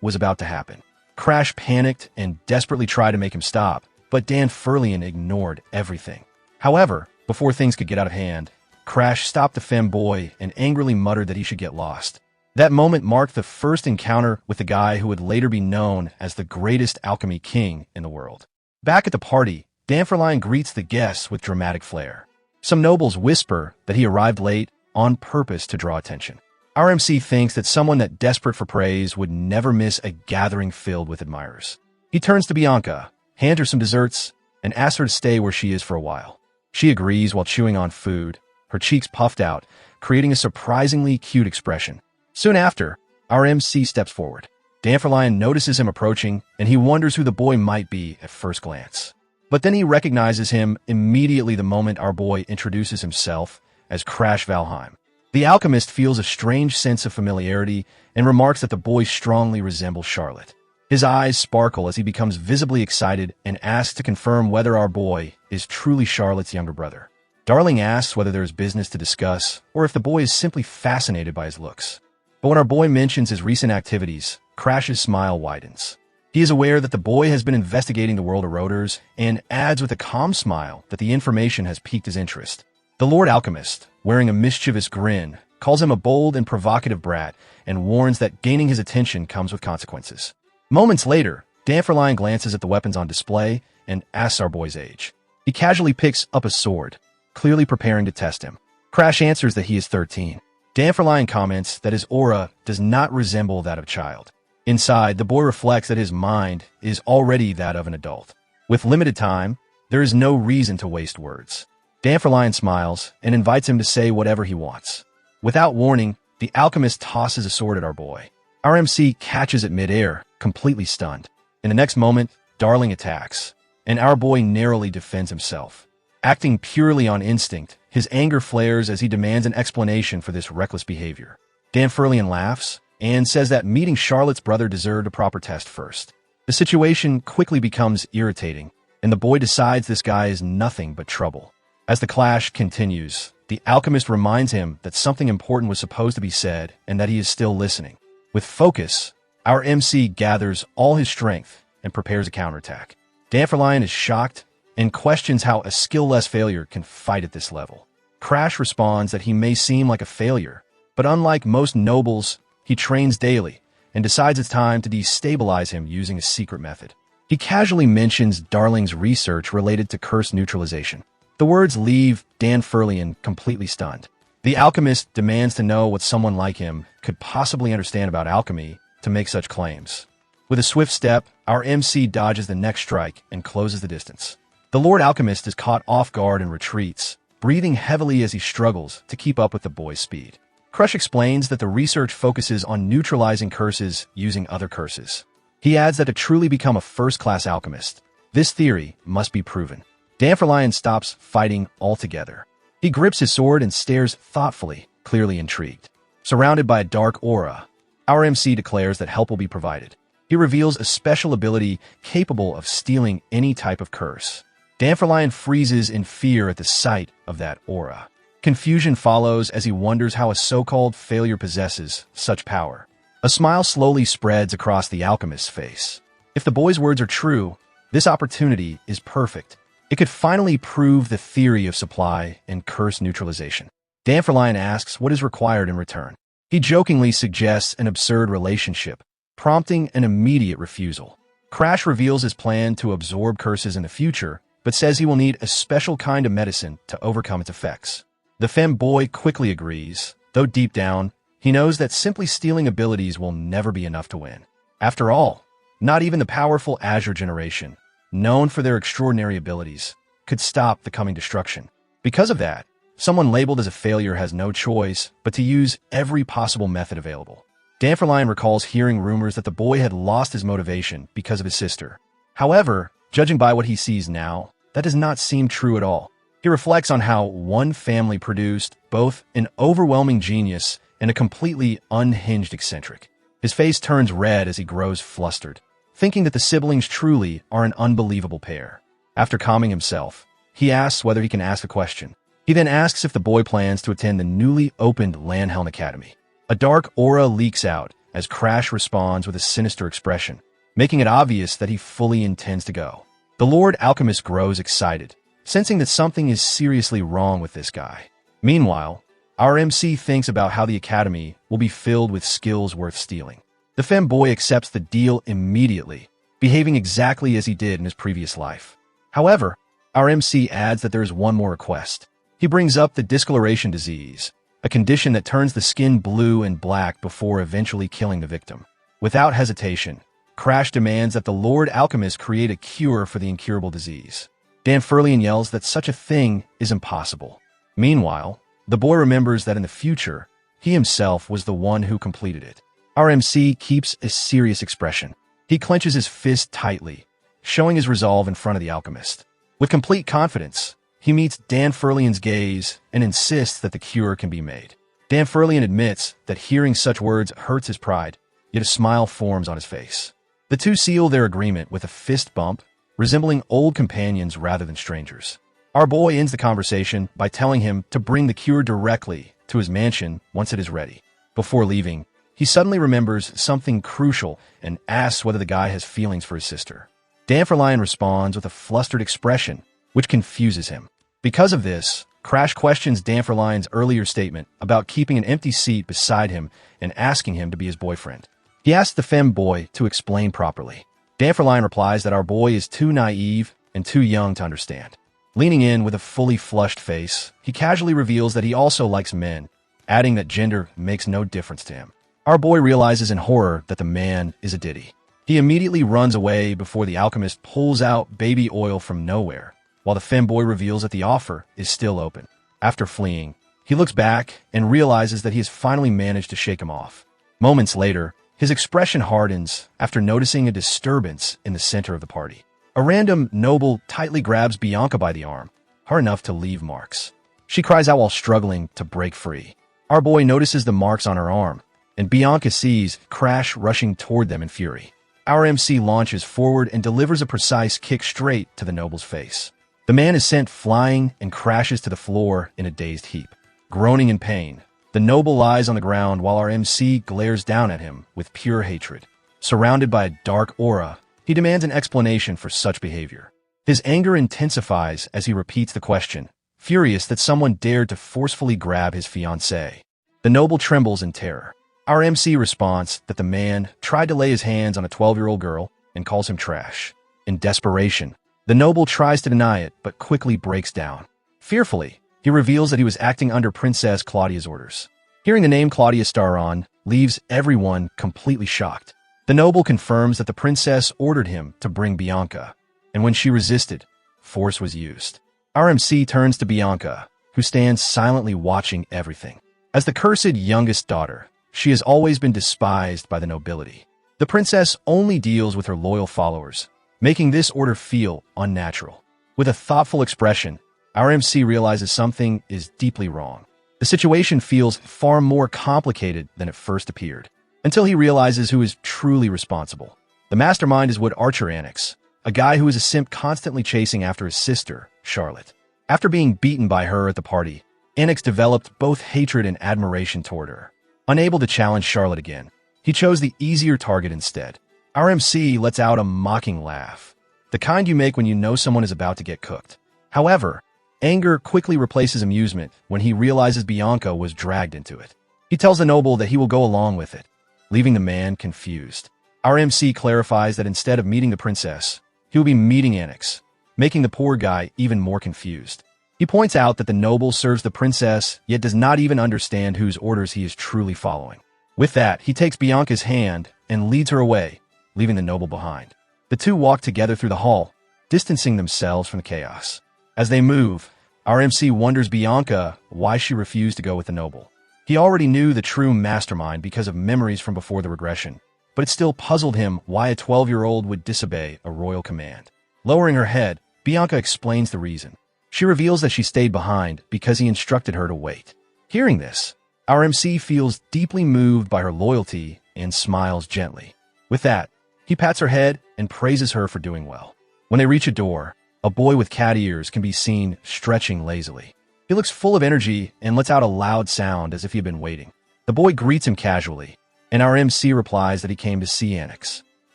was about to happen. Crash panicked and desperately tried to make him stop, but Dan Furlian ignored everything. However, before things could get out of hand, Crash stopped the femboy and angrily muttered that he should get lost. That moment marked the first encounter with the guy who would later be known as the greatest alchemy king in the world. Back at the party, Dan Furlian greets the guests with dramatic flair. Some nobles whisper that he arrived late on purpose to draw attention. Our MC thinks that someone that desperate for praise would never miss a gathering filled with admirers. He turns to Bianca, hands her some desserts, and asks her to stay where she is for a while. She agrees while chewing on food, her cheeks puffed out, creating a surprisingly cute expression. Soon after, our MC steps forward. Dan Furlian notices him approaching, and he wonders who the boy might be at first glance. But then he recognizes him immediately the moment our boy introduces himself as Crash Valheim. The alchemist feels a strange sense of familiarity and remarks that the boy strongly resembles Charlotte. His eyes sparkle as he becomes visibly excited and asks to confirm whether our boy is truly Charlotte's younger brother. Darling asks whether there is business to discuss or if the boy is simply fascinated by his looks. But when our boy mentions his recent activities, Crash's smile widens. He is aware that the boy has been investigating the world of roaders and adds with a calm smile that the information has piqued his interest. The Lord Alchemist, wearing a mischievous grin, calls him a bold and provocative brat and warns that gaining his attention comes with consequences. Moments later, Dan Furlian glances at the weapons on display and asks our boy's age. He casually picks up a sword, clearly preparing to test him. Crash answers that he is 13. Dan Furlian comments that his aura does not resemble that of a child. Inside, the boy reflects that his mind is already that of an adult. With limited time, there is no reason to waste words. Dan Furlian smiles and invites him to say whatever he wants. Without warning, the alchemist tosses a sword at our boy. Our MC catches it midair, completely stunned. In the next moment, Darling attacks, and our boy narrowly defends himself. Acting purely on instinct, his anger flares as he demands an explanation for this reckless behavior. Dan Furlian laughs and says that meeting Charlotte's brother deserved a proper test first. The situation quickly becomes irritating, and the boy decides this guy is nothing but trouble. As the clash continues, the alchemist reminds him that something important was supposed to be said and that he is still listening. With focus, our MC gathers all his strength and prepares a counterattack. Dan Furlian is shocked and questions how a skill-less failure can fight at this level. Crash responds that he may seem like a failure, but unlike most nobles, he trains daily and decides it's time to destabilize him using a secret method. He casually mentions Darling's research related to curse neutralization. The words leave Dan Furlian completely stunned. The alchemist demands to know what someone like him could possibly understand about alchemy to make such claims. With a swift step, our MC dodges the next strike and closes the distance. The Lord Alchemist is caught off guard and retreats, breathing heavily as he struggles to keep up with the boy's speed. Crush explains that the research focuses on neutralizing curses using other curses. He adds that to truly become a first-class alchemist, this theory must be proven. Dan Furlian stops fighting altogether. He grips his sword and stares thoughtfully, clearly intrigued. Surrounded by a dark aura, our MC declares that help will be provided. He reveals a special ability capable of stealing any type of curse. Dan Furlian freezes in fear at the sight of that aura. Confusion follows as he wonders how a so-called failure possesses such power. A smile slowly spreads across the alchemist's face. If the boy's words are true, this opportunity is perfect. It could finally prove the theory of supply and curse neutralization. Dan Furlian asks what is required in return. He jokingly suggests an absurd relationship, prompting an immediate refusal. Crash reveals his plan to absorb curses in the future, but says he will need a special kind of medicine to overcome its effects. The femboy quickly agrees, though deep down, he knows that simply stealing abilities will never be enough to win. After all, not even the powerful Azure generation, known for their extraordinary abilities, could stop the coming destruction. Because of that, someone labeled as a failure has no choice but to use every possible method available. Dan Furlian recalls hearing rumors that the boy had lost his motivation because of his sister. However, judging by what he sees now, that does not seem true at all. He reflects on how one family produced both an overwhelming genius and a completely unhinged eccentric. His face turns red as he grows flustered, thinking that the siblings truly are an unbelievable pair. After calming himself, he asks whether he can ask a question. He then asks if the boy plans to attend the newly opened Landhelm Academy. A dark aura leaks out as Crash responds with a sinister expression, making it obvious that he fully intends to go. The Lord Alchemist grows excited, sensing that something is seriously wrong with this guy. Meanwhile, our MC thinks about how the academy will be filled with skills worth stealing. The femboy accepts the deal immediately, behaving exactly as he did in his previous life. However, our MC adds that there is one more request. He brings up the discoloration disease, a condition that turns the skin blue and black before eventually killing the victim. Without hesitation, Crash demands that the Lord Alchemist create a cure for the incurable disease. Dan Furlian yells that such a thing is impossible. Meanwhile, the boy remembers that in the future, he himself was the one who completed it. Our MC keeps a serious expression. He clenches his fist tightly, showing his resolve in front of the alchemist. With complete confidence, he meets Dan Furlian's gaze and insists that the cure can be made. Dan Furlian admits that hearing such words hurts his pride, yet a smile forms on his face. The two seal their agreement with a fist bump, resembling old companions rather than strangers. Our boy ends the conversation by telling him to bring the cure directly to his mansion once it is ready. Before leaving, he suddenly remembers something crucial and asks whether the guy has feelings for his sister. Dan Furlian responds with a flustered expression, which confuses him. Because of this, Crash questions Dan Furlian's earlier statement about keeping an empty seat beside him and asking him to be his boyfriend. He asks the femboy to explain properly. Dan Furlian replies that our boy is too naive and too young to understand. Leaning in with a fully flushed face, he casually reveals that he also likes men, adding that gender makes no difference to him. Our boy realizes in horror that the man is a ditty. He immediately runs away before the alchemist pulls out baby oil from nowhere, while the femboy reveals that the offer is still open. After fleeing, he looks back and realizes that he has finally managed to shake him off. Moments later, his expression hardens after noticing a disturbance in the center of the party. A random noble tightly grabs Bianca by the arm, hard enough to leave marks. She cries out while struggling to break free. Our boy notices the marks on her arm, and Bianca sees Crash rushing toward them in fury. Our MC launches forward and delivers a precise kick straight to the noble's face. The man is sent flying and crashes to the floor in a dazed heap. Groaning in pain, the noble lies on the ground while our MC glares down at him with pure hatred. Surrounded by a dark aura, he demands an explanation for such behavior. His anger intensifies as he repeats the question, furious that someone dared to forcefully grab his fiancée. The noble trembles in terror. Our MC responds that the man tried to lay his hands on a 12-year-old girl and calls him trash. In desperation, the noble tries to deny it but quickly breaks down. Fearfully, he reveals that he was acting under Princess Claudia's orders. Hearing the name Claudia Staron leaves everyone completely shocked. The noble confirms that the princess ordered him to bring Bianca, and when she resisted, force was used. Our MC turns to Bianca, who stands silently watching everything. As the cursed youngest daughter, she has always been despised by the nobility. The princess only deals with her loyal followers, making this order feel unnatural. With a thoughtful expression, our MC realizes something is deeply wrong. The situation feels far more complicated than it first appeared, until he realizes who is truly responsible. The mastermind is Wood Archer Annex, a guy who is a simp constantly chasing after his sister, Charlotte. After being beaten by her at the party, Annex developed both hatred and admiration toward her. Unable to challenge Charlotte again, he chose the easier target instead. Our MC lets out a mocking laugh, the kind you make when you know someone is about to get cooked. However, anger quickly replaces amusement when he realizes Bianca was dragged into it. He tells the noble that he will go along with it, leaving the man confused. Our MC clarifies that instead of meeting the princess, he will be meeting Annex, making the poor guy even more confused. He points out that the noble serves the princess, yet does not even understand whose orders he is truly following. With that, he takes Bianca's hand and leads her away, leaving the noble behind. The two walk together through the hall, distancing themselves from the chaos. As they move, our MC wonders Bianca why she refused to go with the noble. He already knew the true mastermind because of memories from before the regression, but it still puzzled him why a 12-year-old would disobey a royal command. Lowering her head, Bianca explains the reason. She reveals that she stayed behind because he instructed her to wait. Hearing this, our MC feels deeply moved by her loyalty and smiles gently. With that, he pats her head and praises her for doing well. When they reach a door, a boy with cat ears can be seen stretching lazily. He looks full of energy and lets out a loud sound as if he had been waiting. The boy greets him casually, and our MC replies that he came to see Annex.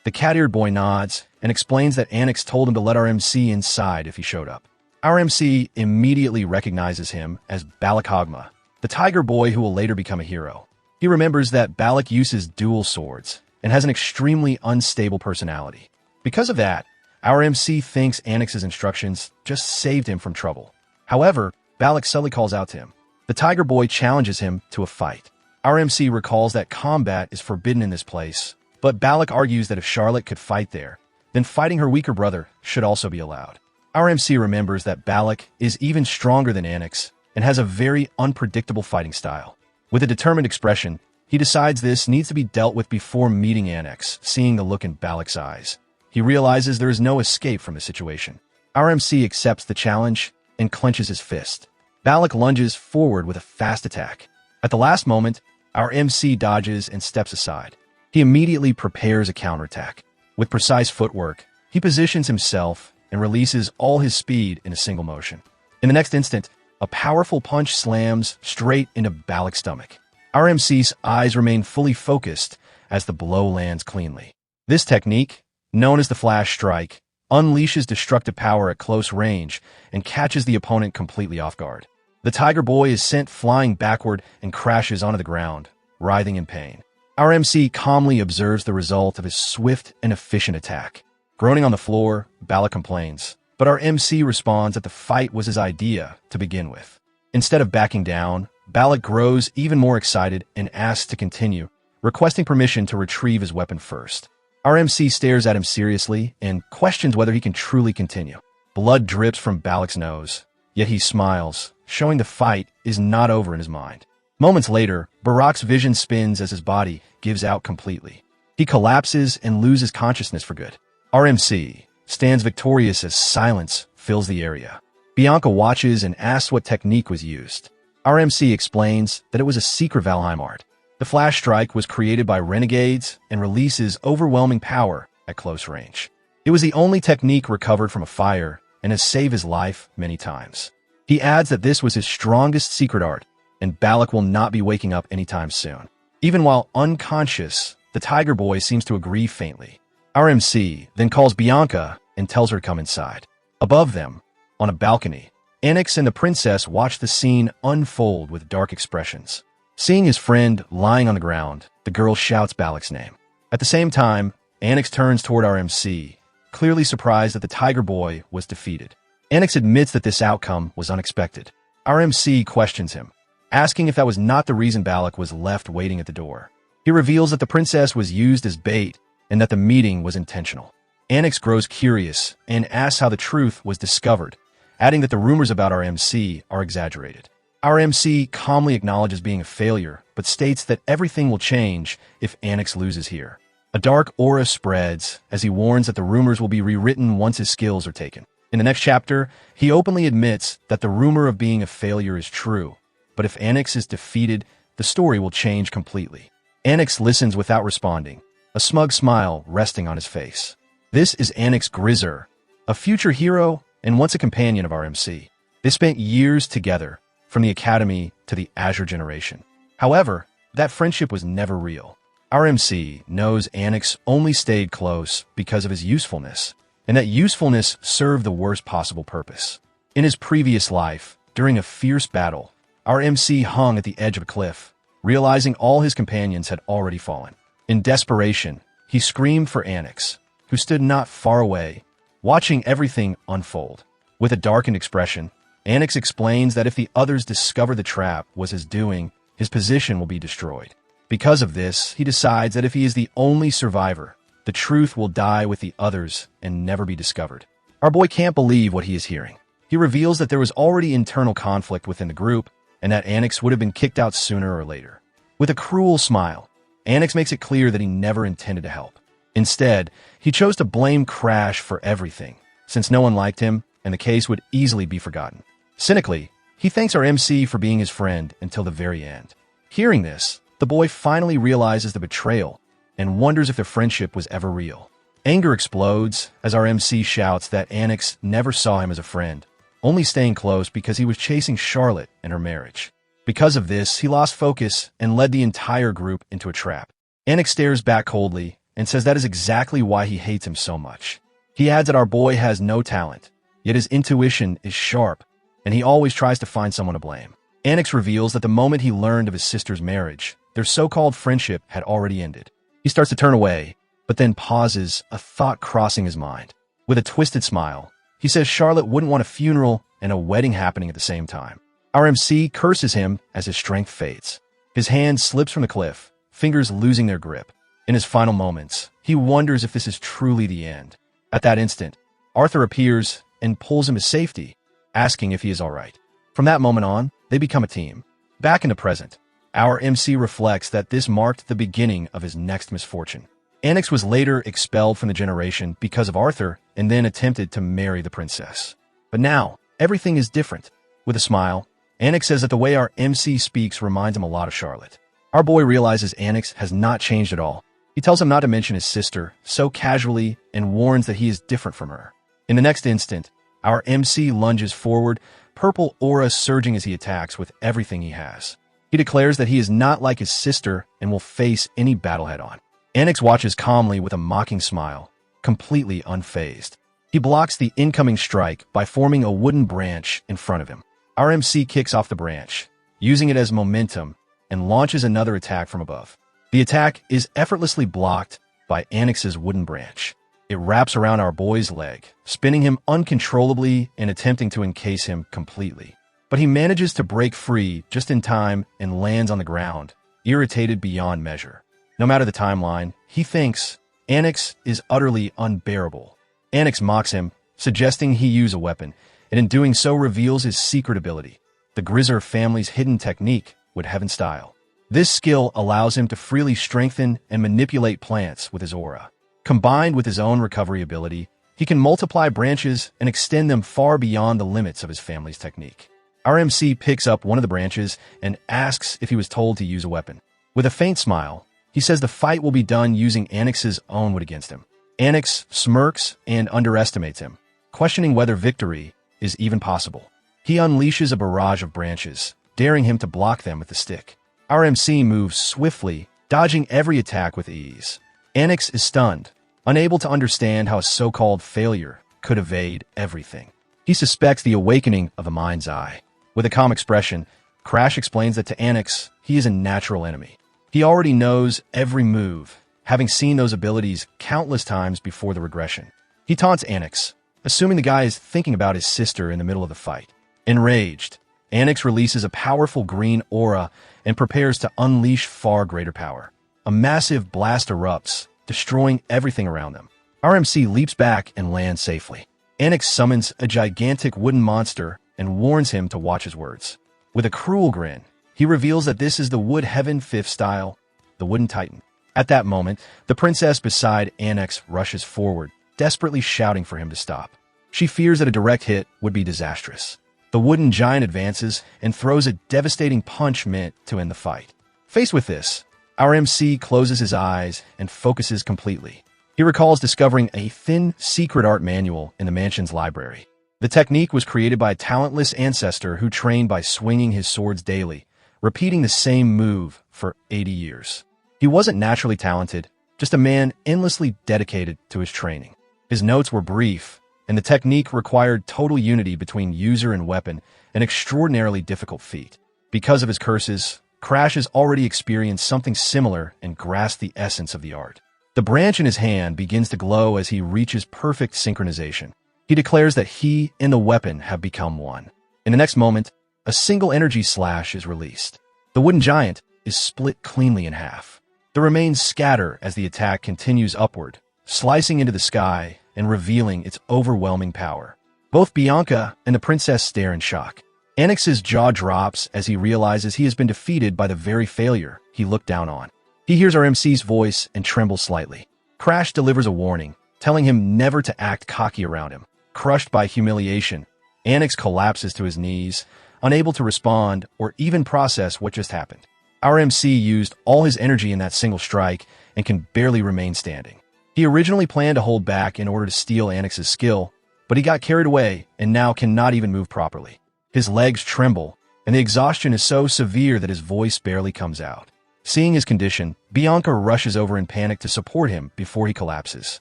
The cat-eared boy nods and explains that Annex told him to let our MC inside if he showed up. Our MC immediately recognizes him as Balak Hogma, the tiger boy who will later become a hero. He remembers that Balak uses dual swords and has an extremely unstable personality. Because of that, our MC thinks Annex's instructions just saved him from trouble. However, Balak subtly calls out to him. The tiger boy challenges him to a fight. Our MC recalls that combat is forbidden in this place, but Balak argues that if Charlotte could fight there, then fighting her weaker brother should also be allowed. Our MC remembers that Balak is even stronger than Annex and has a very unpredictable fighting style. With a determined expression, he decides this needs to be dealt with before meeting Annex, seeing the look in Balak's eyes. He realizes there is no escape from the situation. Our MC accepts the challenge and clenches his fist. Balak lunges forward with a fast attack. At the last moment, our MC dodges and steps aside. He immediately prepares a counterattack. With precise footwork, he positions himself and releases all his speed in a single motion. In the next instant, a powerful punch slams straight into Balak's stomach. Our MC's eyes remain fully focused as the blow lands cleanly. This technique, known as the flash strike, unleashes destructive power at close range and catches the opponent completely off guard. The tiger boy is sent flying backward and crashes onto the ground, writhing in pain. Our MC calmly observes the result of his swift and efficient attack. Groaning on the floor, Balak complains, but our MC responds that the fight was his idea to begin with. Instead of backing down, Balak grows even more excited and asks to continue, requesting permission to retrieve his weapon first. Our MC stares at him seriously and questions whether he can truly continue. Blood drips from Balak's nose, yet he smiles, showing the fight is not over in his mind. Moments later, Barak's vision spins as his body gives out completely. He collapses and loses consciousness for good. Our MC stands victorious as silence fills the area. Bianca watches and asks what technique was used. Our MC explains that it was a secret Valheim art. The flash strike was created by renegades and releases overwhelming power at close range. It was the only technique recovered from a fire and has saved his life many times. He adds that this was his strongest secret art, and Balak will not be waking up anytime soon. Even while unconscious, the tiger boy seems to agree faintly. Our MC then calls Bianca and tells her to come inside. Above them, on a balcony, Annex and the princess watch the scene unfold with dark expressions. Seeing his friend lying on the ground, the girl shouts Balak's name. At the same time, Annex turns toward our MC, clearly surprised that the tiger boy was defeated. Annex admits that this outcome was unexpected. Our MC questions him, asking if that was not the reason Balak was left waiting at the door. He reveals that the princess was used as bait and that the meeting was intentional. Annex grows curious and asks how the truth was discovered, adding that the rumors about our MC are exaggerated. Our MC calmly acknowledges being a failure, but states that everything will change if Annex loses here. A dark aura spreads as he warns that the rumors will be rewritten once his skills are taken. In the next chapter, he openly admits that the rumor of being a failure is true, but if Annex is defeated, the story will change completely. Annex listens without responding, a smug smile resting on his face. This is Annex Grizzer, a future hero and once a companion of our MC. They spent years together, from the Academy to the Azure generation. However, that friendship was never real. Our MC knows Annex only stayed close because of his usefulness, and that usefulness served the worst possible purpose. In his previous life, during a fierce battle, our MC hung at the edge of a cliff, realizing all his companions had already fallen. In desperation, he screamed for Annex, who stood not far away, watching everything unfold. With a darkened expression, Annex explains that if the others discover the trap was his doing, his position will be destroyed. Because of this, he decides that if he is the only survivor, the truth will die with the others and never be discovered. Our boy can't believe what he is hearing. He reveals that there was already internal conflict within the group and that Annex would have been kicked out sooner or later. With a cruel smile, Annex makes it clear that he never intended to help. Instead, he chose to blame Crash for everything, since no one liked him and the case would easily be forgotten. Cynically, he thanks our MC for being his friend until the very end. Hearing this, the boy finally realizes the betrayal and wonders if their friendship was ever real. Anger explodes as our MC shouts that Annex never saw him as a friend, only staying close because he was chasing Charlotte and her marriage. Because of this, he lost focus and led the entire group into a trap. Annex stares back coldly and says that is exactly why he hates him so much. He adds that our boy has no talent, yet his intuition is sharp, and he always tries to find someone to blame. Annex reveals that the moment he learned of his sister's marriage, their so-called friendship had already ended. He starts to turn away, but then pauses, a thought crossing his mind. With a twisted smile, he says Charlotte wouldn't want a funeral and a wedding happening at the same time. Our MC curses him as his strength fades. His hand slips from the cliff, fingers losing their grip. In his final moments, he wonders if this is truly the end. At that instant, Arthur appears and pulls him to safety, asking if he is all right. From that moment on, they become a team. Back in the present, our MC reflects that this marked the beginning of his next misfortune. Annex was later expelled from the generation because of Arthur and then attempted to marry the princess. But now, everything is different. With a smile, Annex says that the way our MC speaks reminds him a lot of Charlotte. Our boy realizes Annex has not changed at all. He tells him not to mention his sister so casually and warns that he is different from her. In the next instant, our MC lunges forward, purple aura surging as he attacks with everything he has. He declares that he is not like his sister and will face any battle head-on. Annex watches calmly with a mocking smile, completely unfazed. He blocks the incoming strike by forming a wooden branch in front of him. Our MC kicks off the branch, using it as momentum, and launches another attack from above. The attack is effortlessly blocked by Annex's wooden branch. It wraps around our boy's leg, spinning him uncontrollably and attempting to encase him completely. But he manages to break free just in time and lands on the ground, irritated beyond measure. No matter the timeline, he thinks Annex is utterly unbearable. Annex mocks him, suggesting he use a weapon, and in doing so reveals his secret ability, the Grizzer family's hidden technique with heaven style. This skill allows him to freely strengthen and manipulate plants with his aura. Combined with his own recovery ability, he can multiply branches and extend them far beyond the limits of his family's technique. Our MC picks up one of the branches and asks if he was told to use a weapon. With a faint smile, he says the fight will be done using Annex's own wood against him. Annex smirks and underestimates him, questioning whether victory is even possible. He unleashes a barrage of branches, daring him to block them with the stick. Our MC moves swiftly, dodging every attack with ease. Annex is stunned, unable to understand how a so-called failure could evade everything. He suspects the awakening of a mind's eye. With a calm expression, Crash explains that to Annex, he is a natural enemy. He already knows every move, having seen those abilities countless times before the regression. He taunts Annex, assuming the guy is thinking about his sister in the middle of the fight. Enraged, Annex releases a powerful green aura and prepares to unleash far greater power. A massive blast erupts, destroying everything around them. Our MC leaps back and lands safely. Annex summons a gigantic wooden monster and warns him to watch his words. With a cruel grin, he reveals that this is the Wood Heaven 5th style, the Wooden Titan. At that moment, the princess beside Annex rushes forward, desperately shouting for him to stop. She fears that a direct hit would be disastrous. The wooden giant advances and throws a devastating punch meant to end the fight. Faced with this, our MC closes his eyes and focuses completely. He recalls discovering a thin secret art manual in the mansion's library. The technique was created by a talentless ancestor who trained by swinging his swords daily, repeating the same move for 80 years. He wasn't naturally talented, just a man endlessly dedicated to his training. His notes were brief, and the technique required total unity between user and weapon, an extraordinarily difficult feat. Because of his curses, Crash has already experienced something similar and grasped the essence of the art. The branch in his hand begins to glow as he reaches perfect synchronization. He declares that he and the weapon have become one. In the next moment, a single energy slash is released. The wooden giant is split cleanly in half. The remains scatter as the attack continues upward, slicing into the sky and revealing its overwhelming power. Both Bianca and the princess stare in shock. Annex's jaw drops as he realizes he has been defeated by the very failure he looked down on. He hears our MC's voice and trembles slightly. Crash delivers a warning, telling him never to act cocky around him. Crushed by humiliation, Annex collapses to his knees, unable to respond or even process what just happened. Our MC used all his energy in that single strike and can barely remain standing. He originally planned to hold back in order to steal Annex's skill, but he got carried away and now cannot even move properly. His legs tremble, and the exhaustion is so severe that his voice barely comes out. Seeing his condition, Bianca rushes over in panic to support him before he collapses.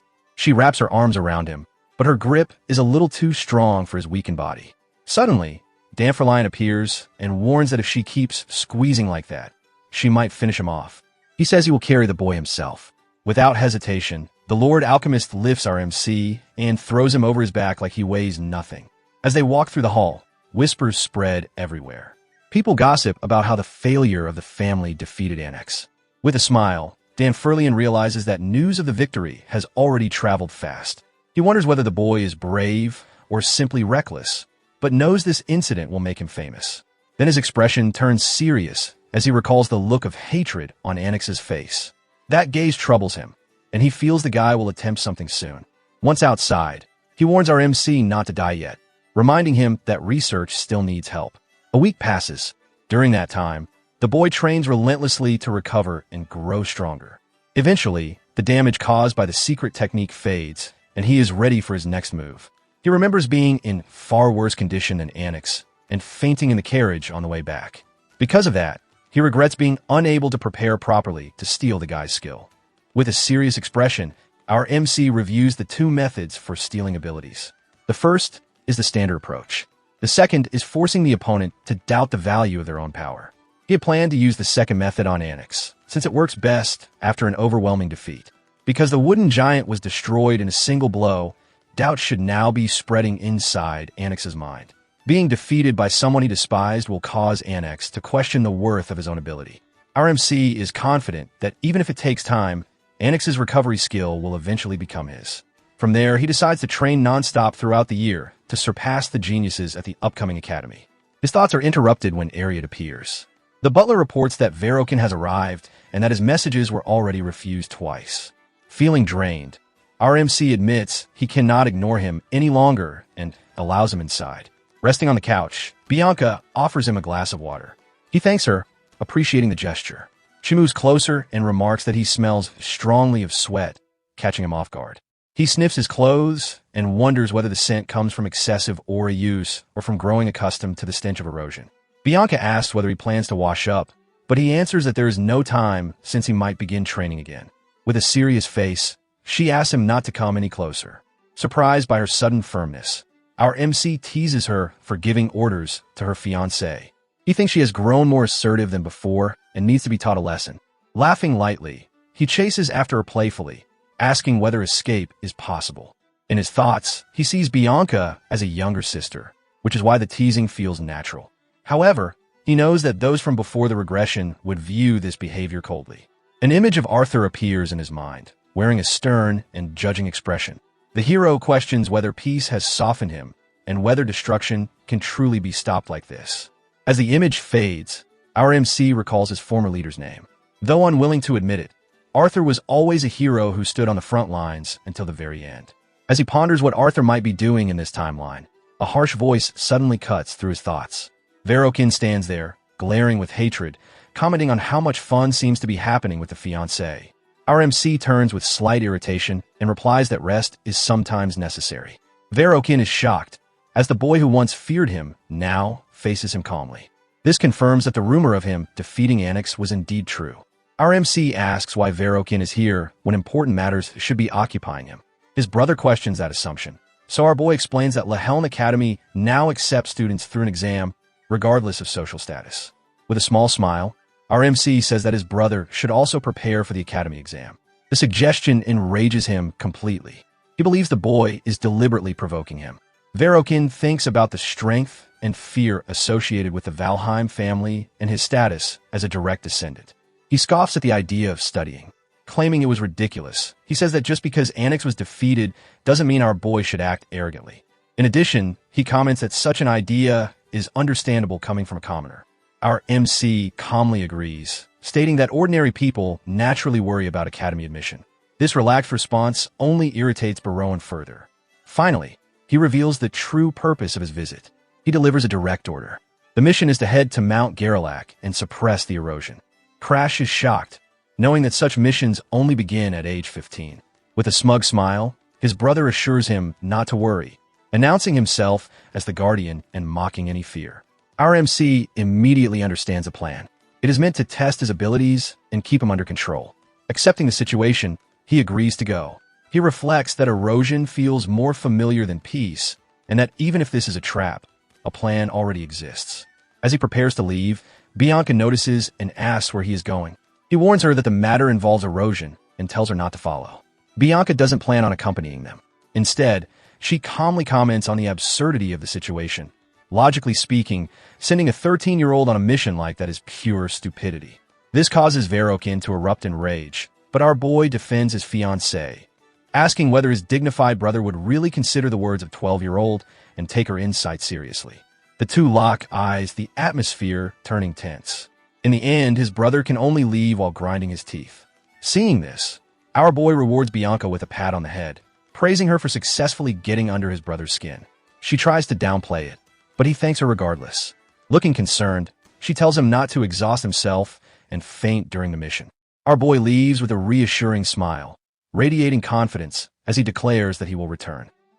She wraps her arms around him, but her grip is a little too strong for his weakened body. Suddenly, Danforline appears and warns that if she keeps squeezing like that, she might finish him off. He says he will carry the boy himself. Without hesitation, the Lord Alchemist lifts our MC and throws him over his back like he weighs nothing. As they walk through the hall, whispers spread everywhere. People gossip about how the failure of the family defeated Annex. With a smile, Danforlian realizes that news of the victory has already traveled fast. He wonders whether the boy is brave or simply reckless, but knows this incident will make him famous. Then his expression turns serious as he recalls the look of hatred on Annex's face. That gaze troubles him, and he feels the guy will attempt something soon. Once outside, he warns our MC not to die yet, reminding him that research still needs help. A week passes. During that time, the boy trains relentlessly to recover and grow stronger. Eventually, the damage caused by the secret technique fades, and he is ready for his next move. He remembers being in far worse condition than Annex and fainting in the carriage on the way back. Because of that, he regrets being unable to prepare properly to steal the guy's skill. With a serious expression, our MC reviews the two methods for stealing abilities. The first is the standard approach. The second is forcing the opponent to doubt the value of their own power. He had planned to use the second method on Annex, since it works best after an overwhelming defeat. Because the wooden giant was destroyed in a single blow, doubt should now be spreading inside Annex's mind. Being defeated by someone he despised will cause Annex to question the worth of his own ability. Our MC is confident that even if it takes time, Annex's recovery skill will eventually become his. From there, he decides to train nonstop throughout the year to surpass the geniuses at the upcoming academy. His thoughts are interrupted when Ariad appears. The butler reports that Verokin has arrived and that his messages were already refused twice. Feeling drained, our MC admits he cannot ignore him any longer and allows him inside. Resting on the couch, Bianca offers him a glass of water. He thanks her, appreciating the gesture. She moves closer and remarks that he smells strongly of sweat, catching him off guard. He sniffs his clothes and wonders whether the scent comes from excessive aura use or from growing accustomed to the stench of erosion. Bianca asks whether he plans to wash up, but he answers that there is no time since he might begin training again. With a serious face, she asks him not to come any closer. Surprised by her sudden firmness, our MC teases her for giving orders to her fiancé. He thinks she has grown more assertive than before and needs to be taught a lesson. Laughing lightly, he chases after her playfully, asking whether escape is possible. In his thoughts, he sees Bianca as a younger sister, which is why the teasing feels natural. However, he knows that those from before the regression would view this behavior coldly. An image of Arthur appears in his mind, wearing a stern and judging expression. The hero questions whether peace has softened him and whether destruction can truly be stopped like this. As the image fades, our MC recalls his former leader's name. Though unwilling to admit it, Arthur was always a hero who stood on the front lines until the very end. As he ponders what Arthur might be doing in this timeline, a harsh voice suddenly cuts through his thoughts. Verokin stands there, glaring with hatred, commenting on how much fun seems to be happening with the fiancé. Our MC turns with slight irritation and replies that rest is sometimes necessary. Verokin is shocked, as the boy who once feared him now faces him calmly. This confirms that the rumor of him defeating Annex was indeed true. Our MC asks why Verokin is here when important matters should be occupying him. His brother questions that assumption, so our boy explains that Laheln Academy now accepts students through an exam, regardless of social status. With a small smile, our MC says that his brother should also prepare for the academy exam. The suggestion enrages him completely. He believes the boy is deliberately provoking him. Verokin thinks about the strength and fear associated with the Valheim family and his status as a direct descendant. He scoffs at the idea of studying, claiming it was ridiculous. He says that just because Annex was defeated doesn't mean our boy should act arrogantly. In addition, he comments that such an idea is understandable coming from a commoner. Our MC calmly agrees, stating that ordinary people naturally worry about academy admission. This relaxed response only irritates Baroan further. Finally, he reveals the true purpose of his visit. He delivers a direct order. The mission is to head to Mount Garelac and suppress the erosion. Crash is shocked, knowing that such missions only begin at age 15. With a smug smile, his brother assures him not to worry, announcing himself as the guardian and mocking any fear. Our MC immediately understands a plan. It is meant to test his abilities and keep him under control. Accepting the situation, he agrees to go. He reflects that erosion feels more familiar than peace, and that even if this is a trap, a plan already exists. As he prepares to leave, Bianca notices and asks where he is going. He warns her that the matter involves erosion and tells her not to follow. Bianca doesn't plan on accompanying them. Instead, she calmly comments on the absurdity of the situation. Logically speaking, sending a 13-year-old on a mission like that is pure stupidity. This causes Verokin to erupt in rage, but our boy defends his fiancée, asking whether his dignified brother would really consider the words of 12-year-old and take her insight seriously. The two lock eyes, the atmosphere turning tense. In the end, his brother can only leave while grinding his teeth. Seeing this, our boy rewards Bianca with a pat on the head, praising her for successfully getting under his brother's skin. She tries to downplay it, but he thanks her regardless. Looking concerned, she tells him not to exhaust himself and faint during the mission. Our boy leaves with a reassuring smile, radiating confidence as he declares that he will return.